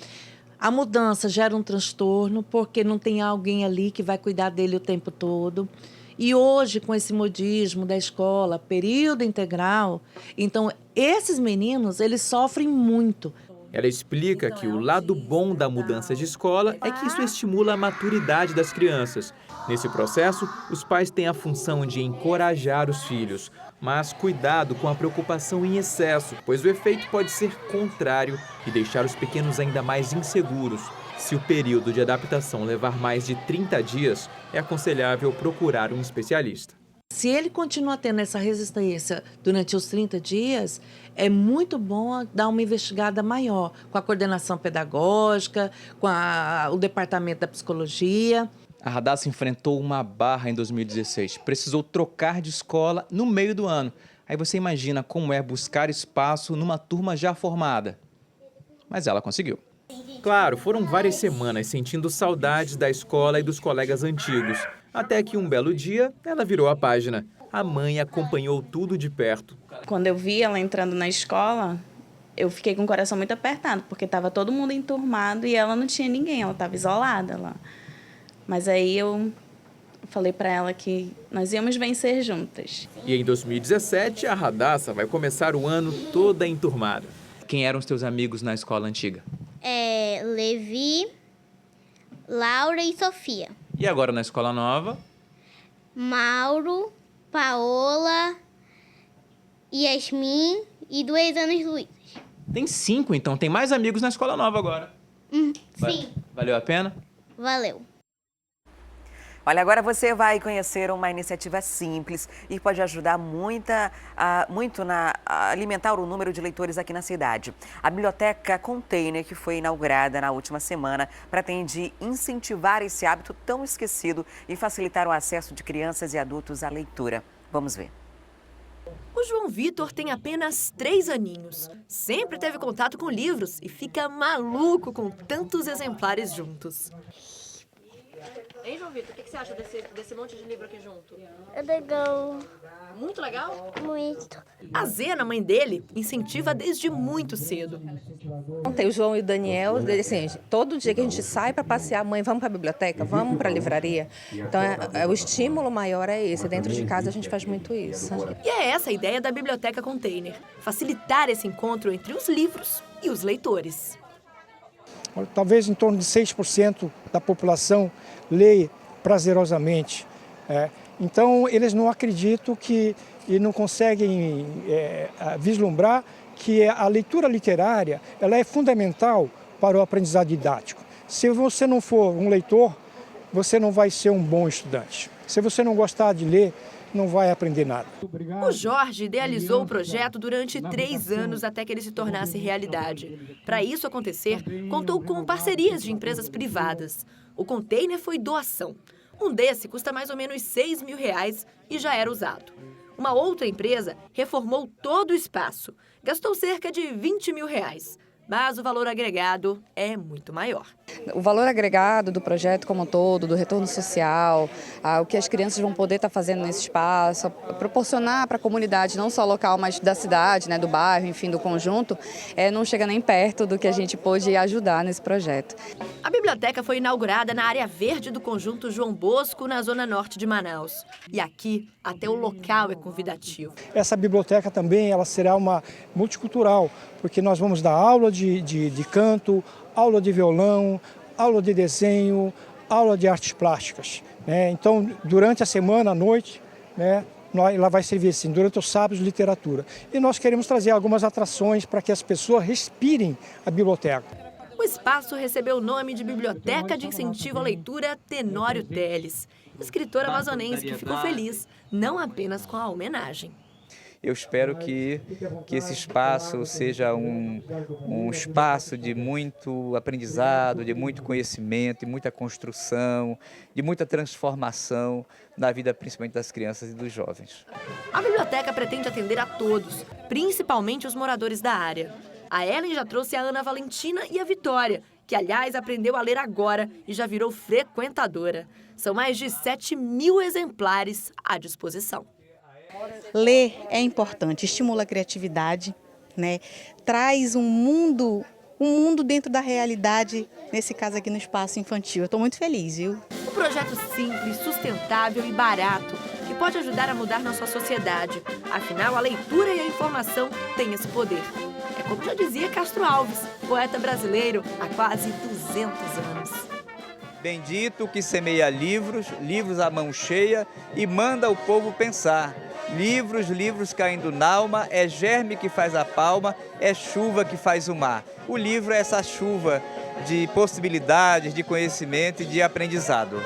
A mudança gera um transtorno, porque não tem alguém ali que vai cuidar dele o tempo todo. E hoje, com esse modismo da escola, período integral, então, esses meninos, eles sofrem muito. Ela explica que o lado bom da mudança de escola é que isso estimula a maturidade das crianças. Nesse processo, os pais têm a função de encorajar os filhos, mas cuidado com a preocupação em excesso, pois o efeito pode ser contrário e deixar os pequenos ainda mais inseguros. Se o período de adaptação levar mais de 30 dias, é aconselhável procurar um especialista. Se ele continua tendo essa resistência durante os 30 dias, é muito bom dar uma investigada maior, com a coordenação pedagógica, com o departamento da psicologia. A Radassa enfrentou uma barra em 2016, precisou trocar de escola no meio do ano. Aí você imagina como é buscar espaço numa turma já formada. Mas ela conseguiu. Claro, foram várias semanas sentindo saudades da escola e dos colegas antigos. Até que um belo dia, ela virou a página. A mãe acompanhou tudo de perto. Quando eu vi ela entrando na escola, eu fiquei com o coração muito apertado, porque estava todo mundo enturmado e ela não tinha ninguém, ela estava isolada lá. Mas aí eu falei para ela que nós íamos vencer juntas. E em 2017, a Radassa vai começar o ano toda enturmada. Quem eram os teus amigos na escola antiga? Levi, Laura e Sofia. E agora na escola nova? Mauro, Paola, Yasmin e 2 anos Luiz. Tem 5, então. Tem mais amigos na escola nova agora. Sim. Valeu a pena? Valeu. Olha, agora você vai conhecer uma iniciativa simples e pode ajudar muito a alimentar o número de leitores aqui na cidade. A Biblioteca Container, que foi inaugurada na última semana, pretende incentivar esse hábito tão esquecido e facilitar o acesso de crianças e adultos à leitura. Vamos ver. O João Vitor tem apenas 3 aninhos. Sempre teve contato com livros e fica maluco com tantos exemplares juntos. Hein, João Vitor? O que você acha desse monte de livro aqui junto? É legal. Muito legal? Muito. A Zena, mãe dele, incentiva desde muito cedo. Ontem o João e o Daniel, assim, todo dia que a gente sai para passear, mãe, vamos para a biblioteca, vamos para a livraria. Então, o estímulo maior é esse. Dentro de casa a gente faz muito isso. E é essa a ideia da Biblioteca Container. Facilitar esse encontro entre os livros e os leitores. Talvez em torno de 6% da população lê prazerosamente. Então, eles não acreditam e não conseguem vislumbrar que a leitura literária ela é fundamental para o aprendizado didático. Se você não for um leitor, você não vai ser um bom estudante. Se você não gostar de ler, não vai aprender nada. O Jorge idealizou o projeto durante 3 anos até que ele se tornasse realidade. Para isso acontecer, contou com parcerias de empresas privadas. O container foi doação. Um desse custa mais ou menos R$6 mil e já era usado. Uma outra empresa reformou todo o espaço. Gastou cerca de R$20 mil. mas o valor agregado é muito maior. O valor agregado do projeto como um todo, do retorno social, o que as crianças vão poder estar fazendo nesse espaço, proporcionar para a comunidade, não só local, mas da cidade, né, do bairro, enfim, do conjunto, não chega nem perto do que a gente pôde ajudar nesse projeto. A biblioteca foi inaugurada na área verde do conjunto João Bosco, na zona norte de Manaus. E aqui, até o local é convidativo. Essa biblioteca também ela será uma multicultural, porque nós vamos dar aula de canto, aula de violão, aula de desenho, aula de artes plásticas, né? Então, durante a semana, à noite, né, ela vai servir assim, durante os sábados, literatura. E nós queremos trazer algumas atrações para que as pessoas respirem a biblioteca. O espaço recebeu o nome de Biblioteca de Incentivo à Leitura Tenório Teles, escritor amazonense que ficou feliz, não apenas com a homenagem. Eu espero que esse espaço seja um espaço de muito aprendizado, de muito conhecimento, de muita construção, de muita transformação na vida, principalmente das crianças e dos jovens. A biblioteca pretende atender a todos, principalmente os moradores da área. A Ellen já trouxe a Ana Valentina e a Vitória, que, aliás, aprendeu a ler agora e já virou frequentadora. São mais de 7.000 exemplares à disposição. Ler é importante, estimula a criatividade, né? Traz um mundo dentro da realidade, nesse caso aqui no espaço infantil. Eu estou muito feliz, viu? Um projeto simples, sustentável e barato, que pode ajudar a mudar nossa sociedade. Afinal, a leitura e a informação têm esse poder. É como já dizia Castro Alves, poeta brasileiro há quase 200 anos. Bendito que semeia livros, livros à mão cheia e manda o povo pensar. Livros, livros caindo n'alma, é germe que faz a palma, é chuva que faz o mar. O livro é essa chuva de possibilidades, de conhecimento e de aprendizado.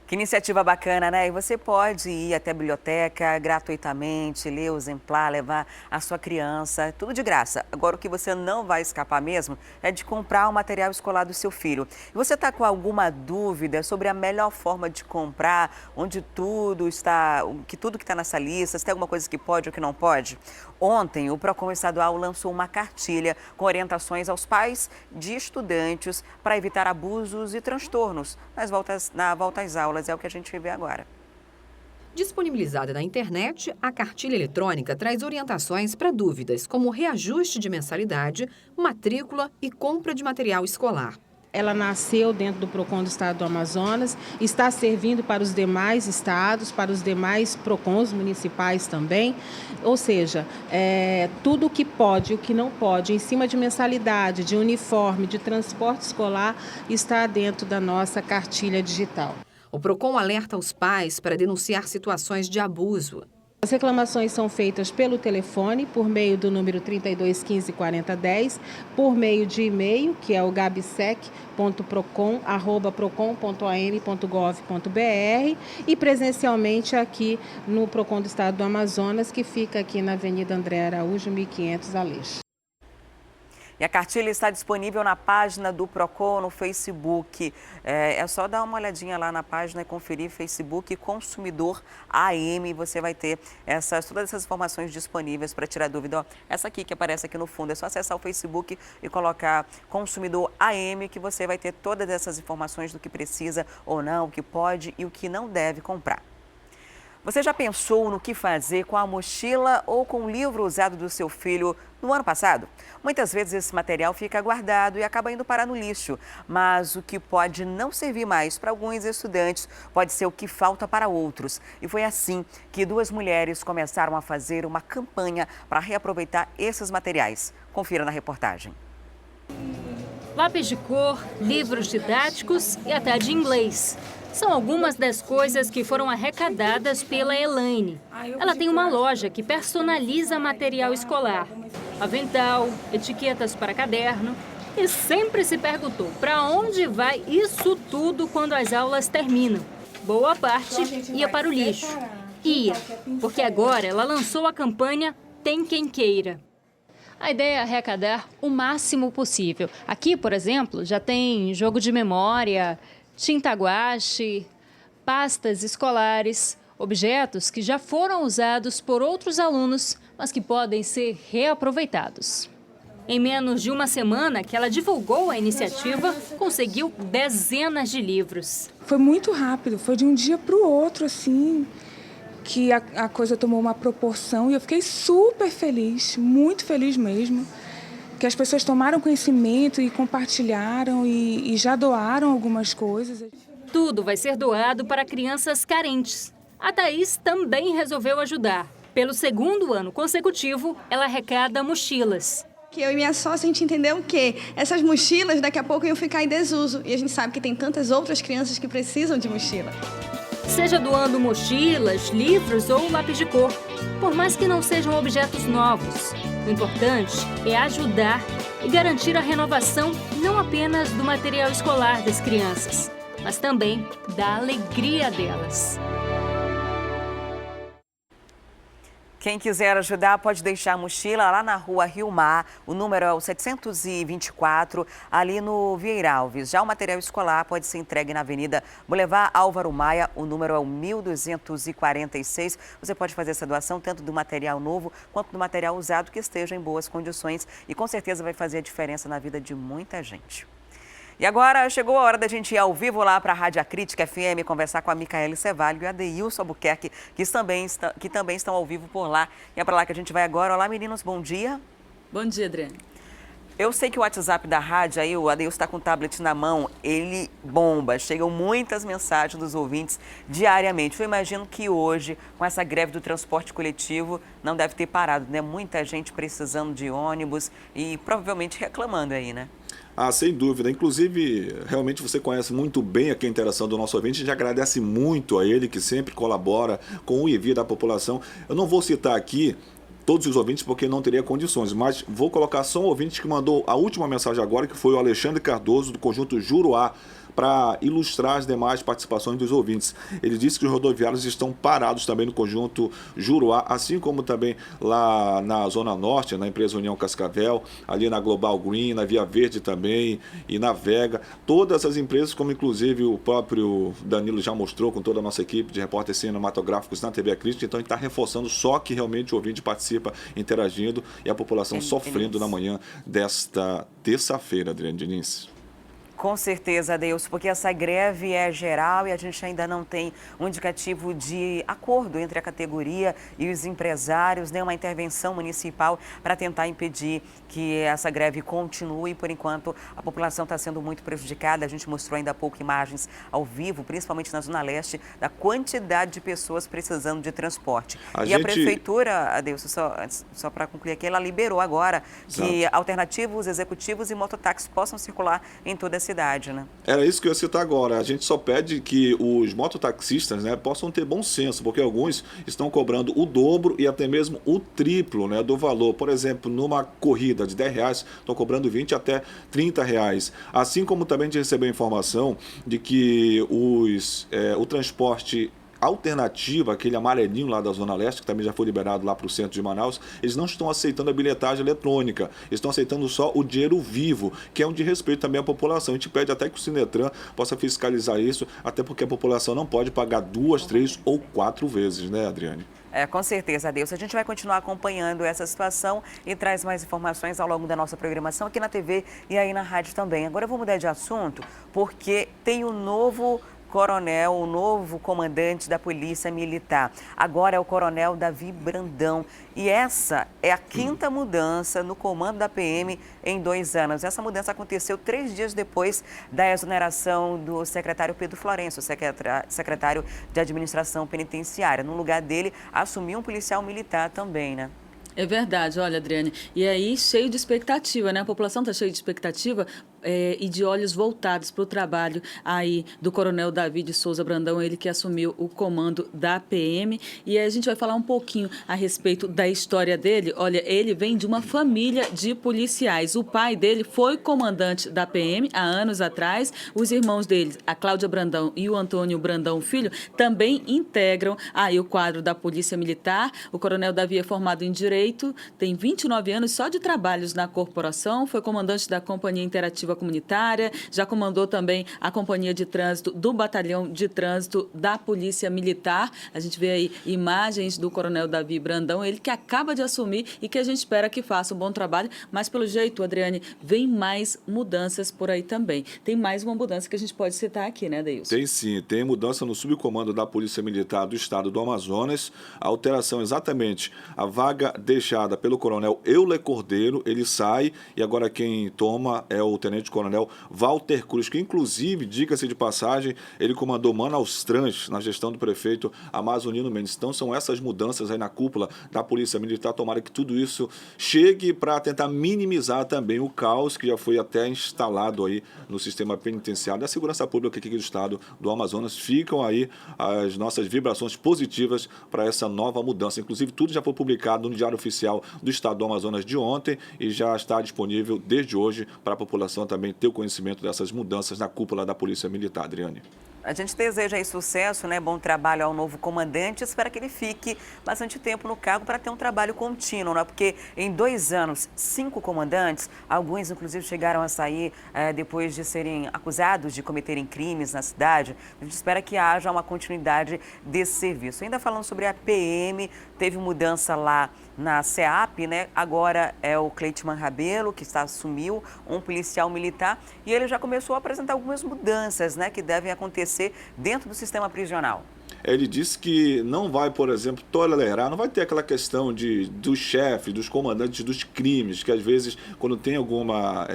Que iniciativa bacana, né? E você pode ir até a biblioteca gratuitamente, ler o exemplar, levar a sua criança, tudo de graça. Agora, o que você não vai escapar mesmo é de comprar o material escolar do seu filho. E você está com alguma dúvida sobre a melhor forma de comprar, onde tudo está, tudo que está nessa lista, se tem alguma coisa que pode ou que não pode? Ontem, o Procon Estadual lançou uma cartilha com orientações aos pais de estudantes para evitar abusos e transtornos na volta às aulas. É o que a gente vê agora. Disponibilizada na internet, a cartilha eletrônica traz orientações para dúvidas, como reajuste de mensalidade, matrícula e compra de material escolar. Ela nasceu dentro do Procon do Estado do Amazonas, está servindo para os demais estados, para os demais Procons municipais também. Ou seja, tudo o que pode e o que não pode, em cima de mensalidade, de uniforme, de transporte escolar, está dentro da nossa cartilha digital. O Procon alerta os pais para denunciar situações de abuso. As reclamações são feitas pelo telefone, por meio do número 32 15 40 10, por meio de e-mail, que é o gabsec.procon@procon.am.gov.br e presencialmente aqui no Procon do Estado do Amazonas, que fica aqui na Avenida André Araújo, 1500, Aleixo. E a cartilha está disponível na página do Procon no Facebook. É só dar uma olhadinha lá na página e conferir Facebook Consumidor AM. Você vai ter todas essas informações disponíveis para tirar dúvida. Ó, essa aqui que aparece aqui no fundo, é só acessar o Facebook e colocar Consumidor AM que você vai ter todas essas informações do que precisa ou não, o que pode e o que não deve comprar. Você já pensou no que fazer com a mochila ou com o livro usado do seu filho no ano passado? Muitas vezes esse material fica guardado e acaba indo parar no lixo. Mas o que pode não servir mais para alguns estudantes pode ser o que falta para outros. E foi assim que duas mulheres começaram a fazer uma campanha para reaproveitar esses materiais. Confira na reportagem. Lápis de cor, livros didáticos e até de inglês. São algumas das coisas que foram arrecadadas pela Elaine. Ela tem uma loja que personaliza material escolar. Avental, etiquetas para caderno. E sempre se perguntou para onde vai isso tudo quando as aulas terminam. Boa parte ia para o lixo. Ia, porque agora ela lançou a campanha Tem Quem Queira. A ideia é arrecadar o máximo possível. Aqui, por exemplo, já tem jogo de memória, tinta guache, pastas escolares, objetos que já foram usados por outros alunos mas que podem ser reaproveitados. Em menos de uma semana que ela divulgou a iniciativa, conseguiu dezenas de livros. Foi muito rápido, foi de um dia para o outro, assim, que a coisa tomou uma proporção e eu fiquei super feliz, muito feliz mesmo, que as pessoas tomaram conhecimento e compartilharam e já doaram algumas coisas. Tudo vai ser doado para crianças carentes. A Thaís também resolveu ajudar. Pelo segundo ano consecutivo, ela arrecada mochilas. Que eu e minha sócia, a gente entendeu que essas mochilas daqui a pouco iam ficar em desuso. E a gente sabe que tem tantas outras crianças que precisam de mochila. Seja doando mochilas, livros ou lápis de cor, por mais que não sejam objetos novos. O importante é ajudar e garantir a renovação não apenas do material escolar das crianças, mas também da alegria delas. Quem quiser ajudar pode deixar a mochila lá na rua Rio Mar, o número é o 724, ali no Vieira Alves. Já o material escolar pode ser entregue na Avenida Boulevard Álvaro Maia, o número é o 1246. Você pode fazer essa doação tanto do material novo quanto do material usado que esteja em boas condições e com certeza vai fazer a diferença na vida de muita gente. E agora chegou a hora da gente ir ao vivo lá para a Rádio Acrítica FM conversar com a Micaele Cevalho e a Deilson Albuquerque, que também estão ao vivo por lá. E é para lá que a gente vai agora. Olá, meninos, bom dia. Bom dia, Adriane. Eu sei que o WhatsApp da rádio, aí o Adeilson está com o tablet na mão, ele bomba. Chegam muitas mensagens dos ouvintes diariamente. Eu imagino que hoje, com essa greve do transporte coletivo, não deve ter parado, né? Muita gente precisando de ônibus e provavelmente reclamando aí, né? Ah, sem dúvida. Inclusive, realmente você conhece muito bem aqui a interação do nosso ouvinte. A gente agradece muito a ele, que sempre colabora com o envio da população. Eu não vou citar aqui todos os ouvintes porque não teria condições, mas vou colocar só um ouvinte que mandou a última mensagem agora, que foi o Alexandre Cardoso, do Conjunto Juruá, para ilustrar as demais participações dos ouvintes. Ele disse que os rodoviários estão parados também no Conjunto Juruá, assim como também lá na Zona Norte, na empresa União Cascavel, ali na Global Green, na Via Verde também e na Vega. Todas as empresas, como inclusive o próprio Danilo já mostrou com toda a nossa equipe de repórteres cinematográficos na TV Acrítica, então a gente está reforçando só que realmente o ouvinte participa, interagindo e a população sofrendo na manhã desta terça-feira, Adriane Diniz. Com certeza, Adeilson, porque essa greve é geral e a gente ainda não tem um indicativo de acordo entre a categoria e os empresários, nem uma intervenção municipal para tentar impedir que essa greve continue. Por enquanto, a população está sendo muito prejudicada. A gente mostrou ainda há pouco imagens ao vivo, principalmente na Zona Leste, da quantidade de pessoas precisando de transporte. A prefeitura, Adeilson, só para concluir aqui, ela liberou agora que alternativos, executivos e mototáxis possam circular em toda a cidade, né? Era isso que eu ia citar agora. A gente só pede que os mototaxistas, né, possam ter bom senso, porque alguns estão cobrando o dobro e até mesmo o triplo, né, do valor. Por exemplo, numa corrida de R$10, estão cobrando 20 até R$30. Assim como também a gente recebeu a informação de que o transporte alternativo, aquele amarelinho lá da Zona Leste, que também já foi liberado lá para o centro de Manaus, eles não estão aceitando a bilhetagem eletrônica, estão aceitando só o dinheiro vivo, que é um desrespeito também à população. A gente pede até que o Sinetran possa fiscalizar isso, até porque a população não pode pagar 2, 3 ou 4 vezes, né, Adriane? Com certeza, Adeilson. A gente vai continuar acompanhando essa situação e traz mais informações ao longo da nossa programação aqui na TV e aí na rádio também. Agora eu vou mudar de assunto, porque tem um novo coronel, o novo comandante da Polícia Militar. Agora é o coronel Davi Brandão. E essa é a 5ª mudança no comando da PM em 2 anos. Essa mudança aconteceu 3 dias depois da exoneração do secretário Pedro Florencio, secretário de Administração Penitenciária. No lugar dele, assumiu um policial militar também, né? É verdade, olha, Adriane, e aí cheio de expectativa, né? A população está cheia de expectativa e de olhos voltados para o trabalho aí do coronel Davi de Souza Brandão, ele que assumiu o comando da PM. E aí a gente vai falar um pouquinho a respeito da história dele. Olha, ele vem de uma família de policiais. O pai dele foi comandante da PM há anos atrás. Os irmãos dele, a Cláudia Brandão e o Antônio Brandão Filho, também integram aí o quadro da Polícia Militar. O coronel Davi é formado em Direito, tem 29 anos só de trabalhos na corporação, foi comandante da Companhia Interativa iniciativa comunitária, já comandou também a companhia de trânsito do Batalhão de Trânsito da Polícia Militar. A gente vê aí imagens do Coronel Davi Brandão, ele que acaba de assumir e que a gente espera que faça um bom trabalho, mas pelo jeito, Adriane, vem mais mudanças por aí também. Tem mais uma mudança que a gente pode citar aqui, né, Deilson? Tem sim, tem mudança no subcomando da Polícia Militar do Estado do Amazonas. A alteração exatamente, a vaga deixada pelo Coronel Euler Cordeiro, ele sai e agora quem toma é o Tenente Coronel Walter Cruz, que inclusive, diga-se de passagem, ele comandou Manaus Trans na gestão do prefeito Amazonino Mendes. Então são essas mudanças aí na cúpula da Polícia Militar, tomara que tudo isso chegue para tentar minimizar também o caos que já foi até instalado aí no sistema penitenciário da segurança pública aqui do Estado do Amazonas. Ficam aí as nossas vibrações positivas para essa nova mudança. Inclusive, tudo já foi publicado no Diário Oficial do Estado do Amazonas de ontem e já está disponível desde hoje para a população também ter o conhecimento dessas mudanças na cúpula da Polícia Militar, Adriane. A gente deseja aí sucesso, né? Bom trabalho ao novo comandante. Espero que ele fique bastante tempo no cargo para ter um trabalho contínuo, né? Porque em 2 anos, 5 comandantes, alguns inclusive chegaram a sair depois de serem acusados de cometerem crimes na cidade. A gente espera que haja uma continuidade desse serviço. Ainda falando sobre a PM, teve mudança lá na CEAP, né? Agora é o Cleitman Rabelo, que assumiu, um policial militar, e ele já começou a apresentar algumas mudanças, né, que devem acontecer dentro do sistema prisional. Ele disse que não vai, por exemplo, tolerar, não vai ter aquela questão dos chefes, dos comandantes dos crimes, que às vezes, quando tem alguma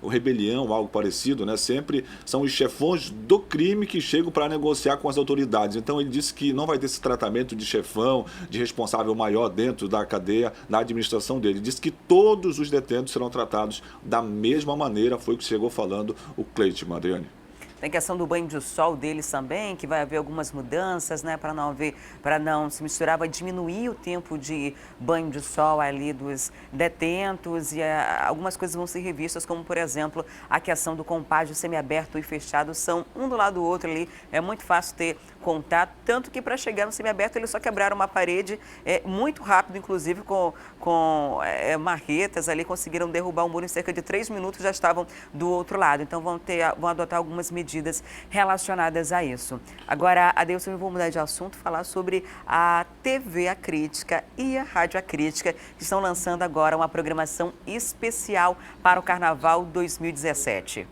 rebelião, algo parecido, né? Sempre são os chefões do crime que chegam para negociar com as autoridades. Então ele disse que não vai ter esse tratamento de chefão, de responsável maior dentro da cadeia, na administração dele. Ele disse que todos os detentos serão tratados da mesma maneira, foi o que chegou falando o Cleitman, Adriane. Tem questão do banho de sol deles também, que vai haver algumas mudanças, né, para não se misturar, vai diminuir o tempo de banho de sol ali dos detentos e algumas coisas vão ser revistas, como por exemplo, a questão do compágio semiaberto e fechado, são um do lado do outro ali, é muito fácil ter contato, tanto que para chegar no semiaberto eles só quebraram uma parede muito rápido, inclusive com marretas ali, conseguiram derrubar o muro em cerca de 3 minutos, já estavam do outro lado, então vão adotar algumas medidas relacionadas a isso. Agora, Adeilson, eu vou mudar de assunto, falar sobre a TV Acrítica e a Rádio Acrítica, que estão lançando agora uma programação especial para o Carnaval 2017.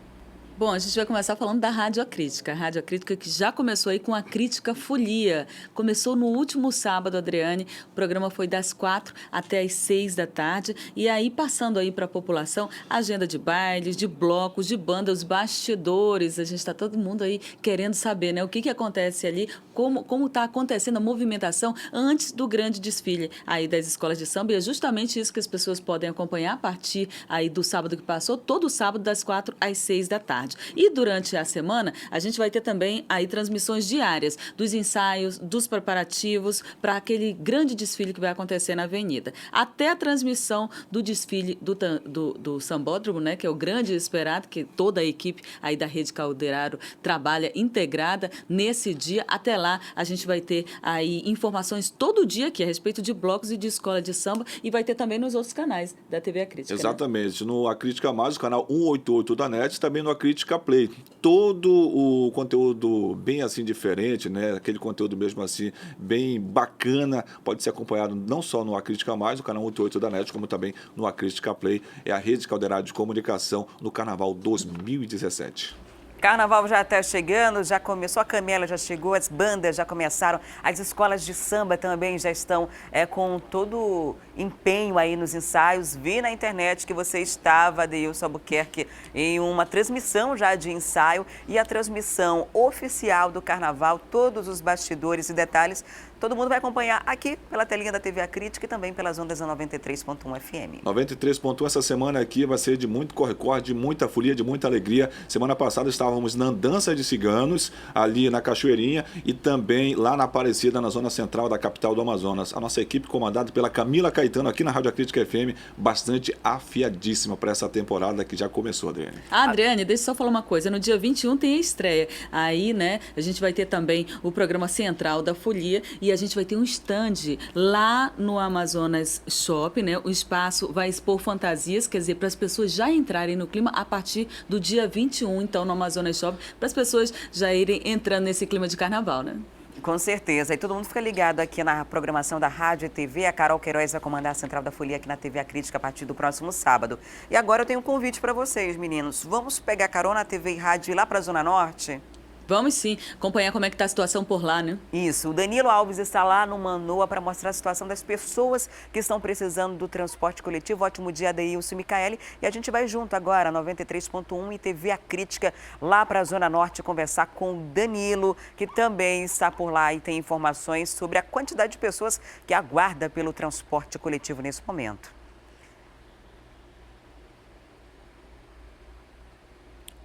Bom, a gente vai começar falando da Rádio Acrítica. A Rádio Acrítica que já começou aí com a Crítica Folia. Começou no último sábado, Adriane. O programa foi das 4 até as 6 da tarde. E aí, passando aí para a população, agenda de bailes, de blocos, de banda, os bastidores. A gente está todo mundo aí querendo saber, né? O que acontece ali, como está acontecendo a movimentação antes do grande desfile aí das escolas de samba. E é justamente isso que as pessoas podem acompanhar a partir aí do sábado que passou, todo sábado das 4 às 6 da tarde. E durante a semana, a gente vai ter também aí transmissões diárias dos ensaios, dos preparativos para aquele grande desfile que vai acontecer na Avenida. Até a transmissão do desfile do Sambódromo, né, que é o grande esperado, que toda a equipe aí da Rede Calderaro trabalha integrada nesse dia. Até lá, a gente vai ter aí informações todo dia aqui a respeito de blocos e de escola de samba e vai ter também nos outros canais da TV Acrítica. Exatamente, né? No Acrítica Mais, o canal 188 da NET, também no Acrítica Play. Todo o conteúdo bem assim diferente, né? Aquele conteúdo mesmo assim bem bacana, pode ser acompanhado não só no Acrítica Mais, no canal 188 da NET, como também no Acrítica Play. É a Rede Calderaro de Comunicação no Carnaval 2017. Carnaval já está chegando, já começou, a Camela já chegou, as bandas já começaram, as escolas de samba também já estão com todo empenho aí nos ensaios. Vi na internet que você estava, Adeilson Albuquerque, em uma transmissão já de ensaio e a transmissão oficial do Carnaval, todos os bastidores e detalhes, todo mundo vai acompanhar aqui pela telinha da TV Acrítica e também pelas ondas da 93.1 FM. 93.1 essa semana aqui vai ser de muito corre-corre, de muita folia, de muita alegria. Semana passada estávamos na Andança de Ciganos, ali na Cachoeirinha e também lá na Aparecida, na zona central da capital do Amazonas. A nossa equipe comandada pela Camila Caetano aqui na Rádio Acrítica FM, bastante afiadíssima para essa temporada que já começou, Adriane. Adriane, deixa eu só falar uma coisa, no dia 21 tem a estreia. Aí, né, a gente vai ter também o programa central da folia e a gente vai ter um stand lá no Amazonas Shopping, né? O espaço vai expor fantasias, quer dizer, para as pessoas já entrarem no clima a partir do dia 21, então, no Amazonas Shopping, para as pessoas já irem entrando nesse clima de carnaval, né? Com certeza. E todo mundo fica ligado aqui na programação da Rádio e TV. A Carol Queiroz vai comandar a Central da Folia aqui na TV A Crítica a partir do próximo sábado. E agora eu tenho um convite para vocês, meninos. Vamos pegar carona na TV e rádio e ir lá para a Zona Norte? Vamos sim, acompanhar como é que está a situação por lá, né? Isso, o Danilo Alves está lá no Manoa para mostrar a situação das pessoas que estão precisando do transporte coletivo. Ótimo dia, Adeilson e Micaele. E a gente vai junto agora, 93.1 e TV A Crítica, lá para a Zona Norte, conversar com o Danilo, que também está por lá e tem informações sobre a quantidade de pessoas que aguarda pelo transporte coletivo nesse momento.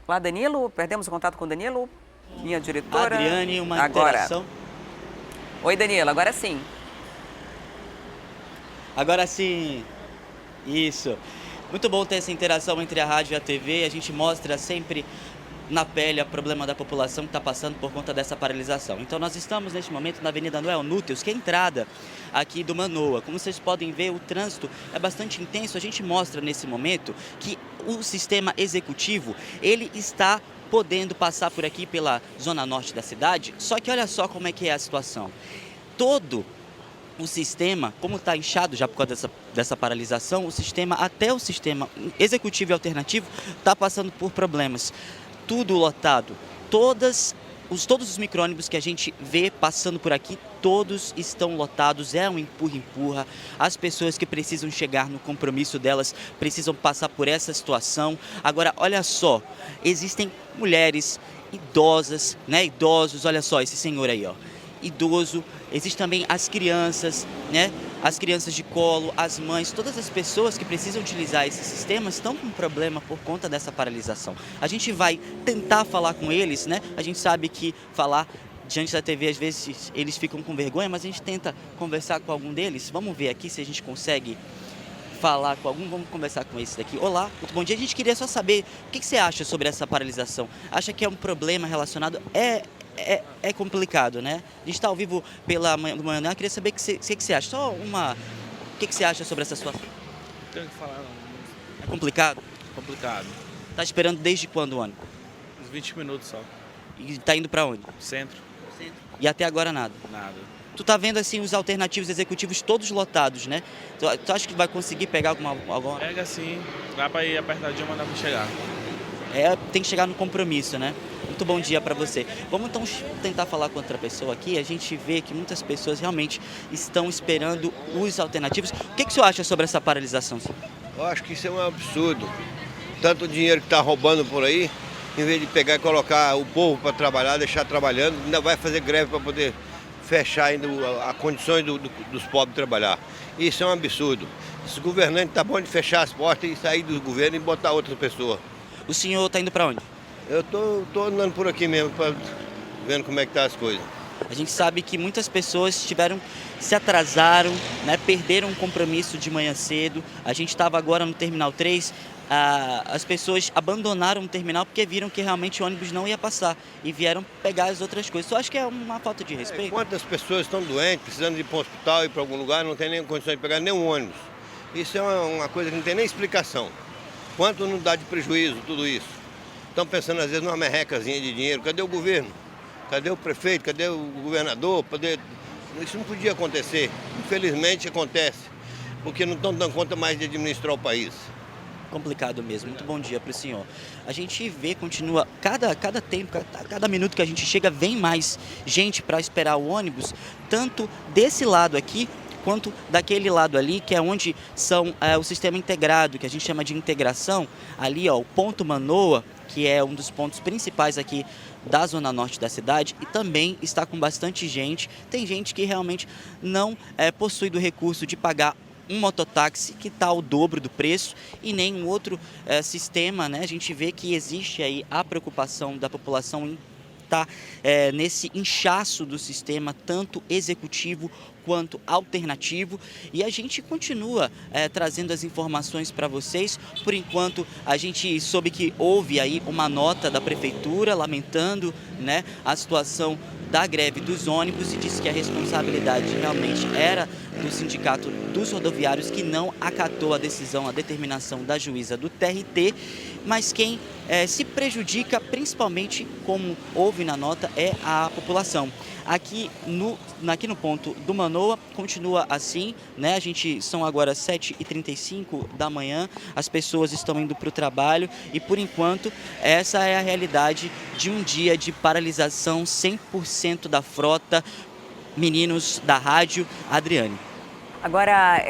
Olá, Danilo, perdemos o contato com o Danilo? Minha diretora. Adriane, uma agora. interação. Oi, Danilo, agora sim. Agora sim. Isso. Muito bom ter essa interação entre a rádio e a TV. A gente mostra sempre na pele o problema da população que está passando por conta dessa paralisação. Então nós estamos neste momento na Avenida Noel Núteos, que é a entrada aqui do Manoa. Como vocês podem ver, o trânsito é bastante intenso. A gente mostra nesse momento que o sistema executivo, ele está podendo passar por aqui pela zona norte da cidade, só que olha só como é que é a situação. Todo o sistema, como está inchado já por causa dessa paralisação, o sistema, até o sistema executivo e alternativo, está passando por problemas. Tudo lotado, todos os micro-ônibus que a gente vê passando por aqui, todos estão lotados, é um empurra-empurra. As pessoas que precisam chegar no compromisso delas precisam passar por essa situação. Agora, olha só, existem mulheres idosas, né? Idosos, olha só esse senhor aí, ó. Idoso, existem também as crianças, né? As crianças de colo, as mães, todas as pessoas que precisam utilizar esses sistemas estão com problema por conta dessa paralisação. A gente vai tentar falar com eles, né? A gente sabe que falar diante da TV, às vezes, eles ficam com vergonha, mas a gente tenta conversar com algum deles. Vamos ver aqui se a gente consegue falar com algum. Vamos conversar com esse daqui. Olá, muito bom dia. A gente queria só saber o que você acha sobre essa paralisação. Acha que é um problema relacionado? É complicado, né? A gente está ao vivo pela manhã. Eu queria saber o que você acha. Só uma... O que você acha sobre essa situação? Não tenho o que falar, não. É complicado? Complicado. Tá esperando desde quando o ônibus? Uns 20 minutos só. E tá indo para onde? Centro. E até agora nada? Nada. Tu tá vendo assim os alternativos executivos todos lotados, né? Tu acha que vai conseguir pegar alguma... Pega sim. Dá para ir apertadinho, mas dá para chegar. Tem que chegar no compromisso, né? Muito bom dia para você. Vamos então tentar falar com outra pessoa aqui. A gente vê que muitas pessoas realmente estão esperando os alternativos. O que o senhor acha sobre essa paralisação, senhor? Eu acho que isso é um absurdo. Tanto dinheiro que está roubando por aí, em vez de pegar e colocar o povo para trabalhar, deixar trabalhando, ainda vai fazer greve para poder fechar ainda as condições dos pobres trabalhar. Isso é um absurdo. Esse governante está bom de fechar as portas e sair do governo e botar outra pessoa. O senhor está indo para onde? Eu tô andando por aqui mesmo, vendo como é que tá as coisas. A gente sabe que muitas pessoas se atrasaram, né, perderam um compromisso de manhã cedo. A gente estava agora no Terminal 3, as pessoas abandonaram o terminal porque viram que realmente o ônibus não ia passar e vieram pegar as outras coisas. Eu acho que é uma falta de respeito. Quantas pessoas estão doentes, precisando de ir para um hospital, ir para algum lugar, não tem nem condição de pegar nenhum ônibus. Isso é uma coisa que não tem nem explicação. Quanto não dá de prejuízo tudo isso? Estão pensando, às vezes, numa merrecazinha de dinheiro. Cadê o governo? Cadê o prefeito? Cadê o governador? Isso não podia acontecer. Infelizmente acontece, porque não estão dando conta mais de administrar o país. Complicado mesmo. Muito bom dia para o senhor. A gente vê, continua, cada tempo, cada minuto que a gente chega, vem mais gente para esperar o ônibus, tanto desse lado aqui, quanto daquele lado ali, que é onde são o sistema integrado, que a gente chama de integração, ali, ó, o ponto Manoa, que é um dos pontos principais aqui da zona norte da cidade, e também está com bastante gente. Tem gente que realmente não possui do recurso de pagar um mototáxi que está ao dobro do preço e nem um outro sistema, né? A gente vê que existe aí a preocupação da população em estar nesse inchaço do sistema, tanto executivo enquanto alternativo, e a gente continua trazendo as informações para vocês. Por enquanto, a gente soube que houve aí uma nota da prefeitura lamentando, né, a situação da greve dos ônibus e disse que a responsabilidade realmente era do Sindicato dos Rodoviários, que não acatou a decisão, a determinação da juíza do TRT, mas quem se prejudica, principalmente, como houve na nota, é a população. Aqui no ponto do Manoa continua assim, né? São agora 7h35 da manhã, as pessoas estão indo para o trabalho e, por enquanto, essa é a realidade de um dia de paralisação 100% da frota. Meninos da rádio, Adriane. Agora,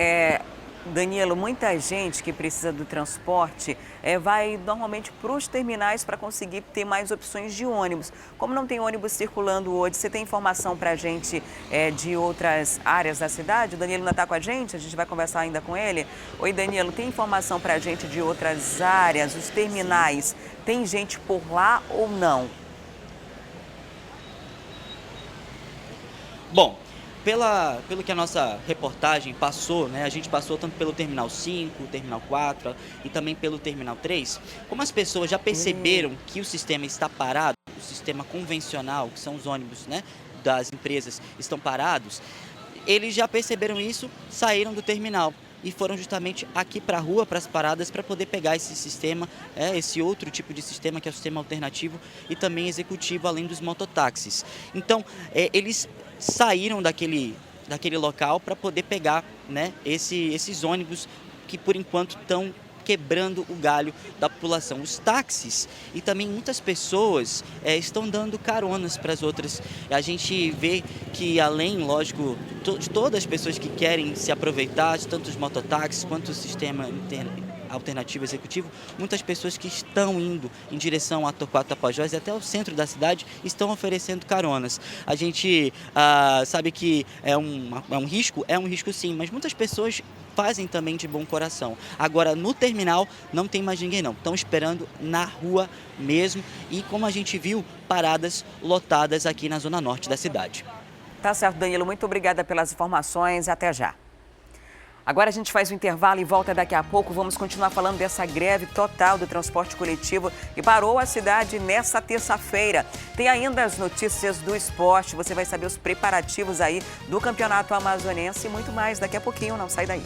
Danilo, muita gente que precisa do transporte vai normalmente para os terminais para conseguir ter mais opções de ônibus. Como não tem ônibus circulando hoje, você tem informação para a gente de outras áreas da cidade? O Danilo ainda está com a gente vai conversar ainda com ele. Oi, Danilo, tem informação para a gente de outras áreas, os terminais? Tem gente por lá ou não? Bom, pelo que a nossa reportagem passou, né, a gente passou tanto pelo Terminal 5, Terminal 4 e também pelo Terminal 3, como as pessoas já perceberam que o sistema está parado, o sistema convencional, que são os ônibus, né, das empresas, estão parados, eles já perceberam isso, saíram do terminal e foram justamente aqui para a rua, para as paradas, para poder pegar esse sistema, esse outro tipo de sistema, que é o sistema alternativo e também executivo, além dos mototáxis. Então, eles saíram daquele local para poder pegar, né, esses ônibus que, por enquanto, estão quebrando o galho da população. Os táxis e também muitas pessoas estão dando caronas para as outras. A gente vê que, além, lógico, de todas as pessoas que querem se aproveitar, de tanto os mototáxis quanto o sistema alternativo executivo, muitas pessoas que estão indo em direção a Torquato Tapajós e até o centro da cidade estão oferecendo caronas. A gente sabe que é um risco sim, mas muitas pessoas fazem também de bom coração. Agora, no terminal, não tem mais ninguém não. Estão esperando na rua mesmo e, como a gente viu, paradas lotadas aqui na zona norte da cidade. Tá certo, Danilo. Muito obrigada pelas informações. Até já. Agora a gente faz um intervalo e volta daqui a pouco. Vamos continuar falando dessa greve total do transporte coletivo que parou a cidade nesta terça-feira. Tem ainda as notícias do esporte. Você vai saber os preparativos aí do Campeonato Amazonense e muito mais daqui a pouquinho. Não sai daí.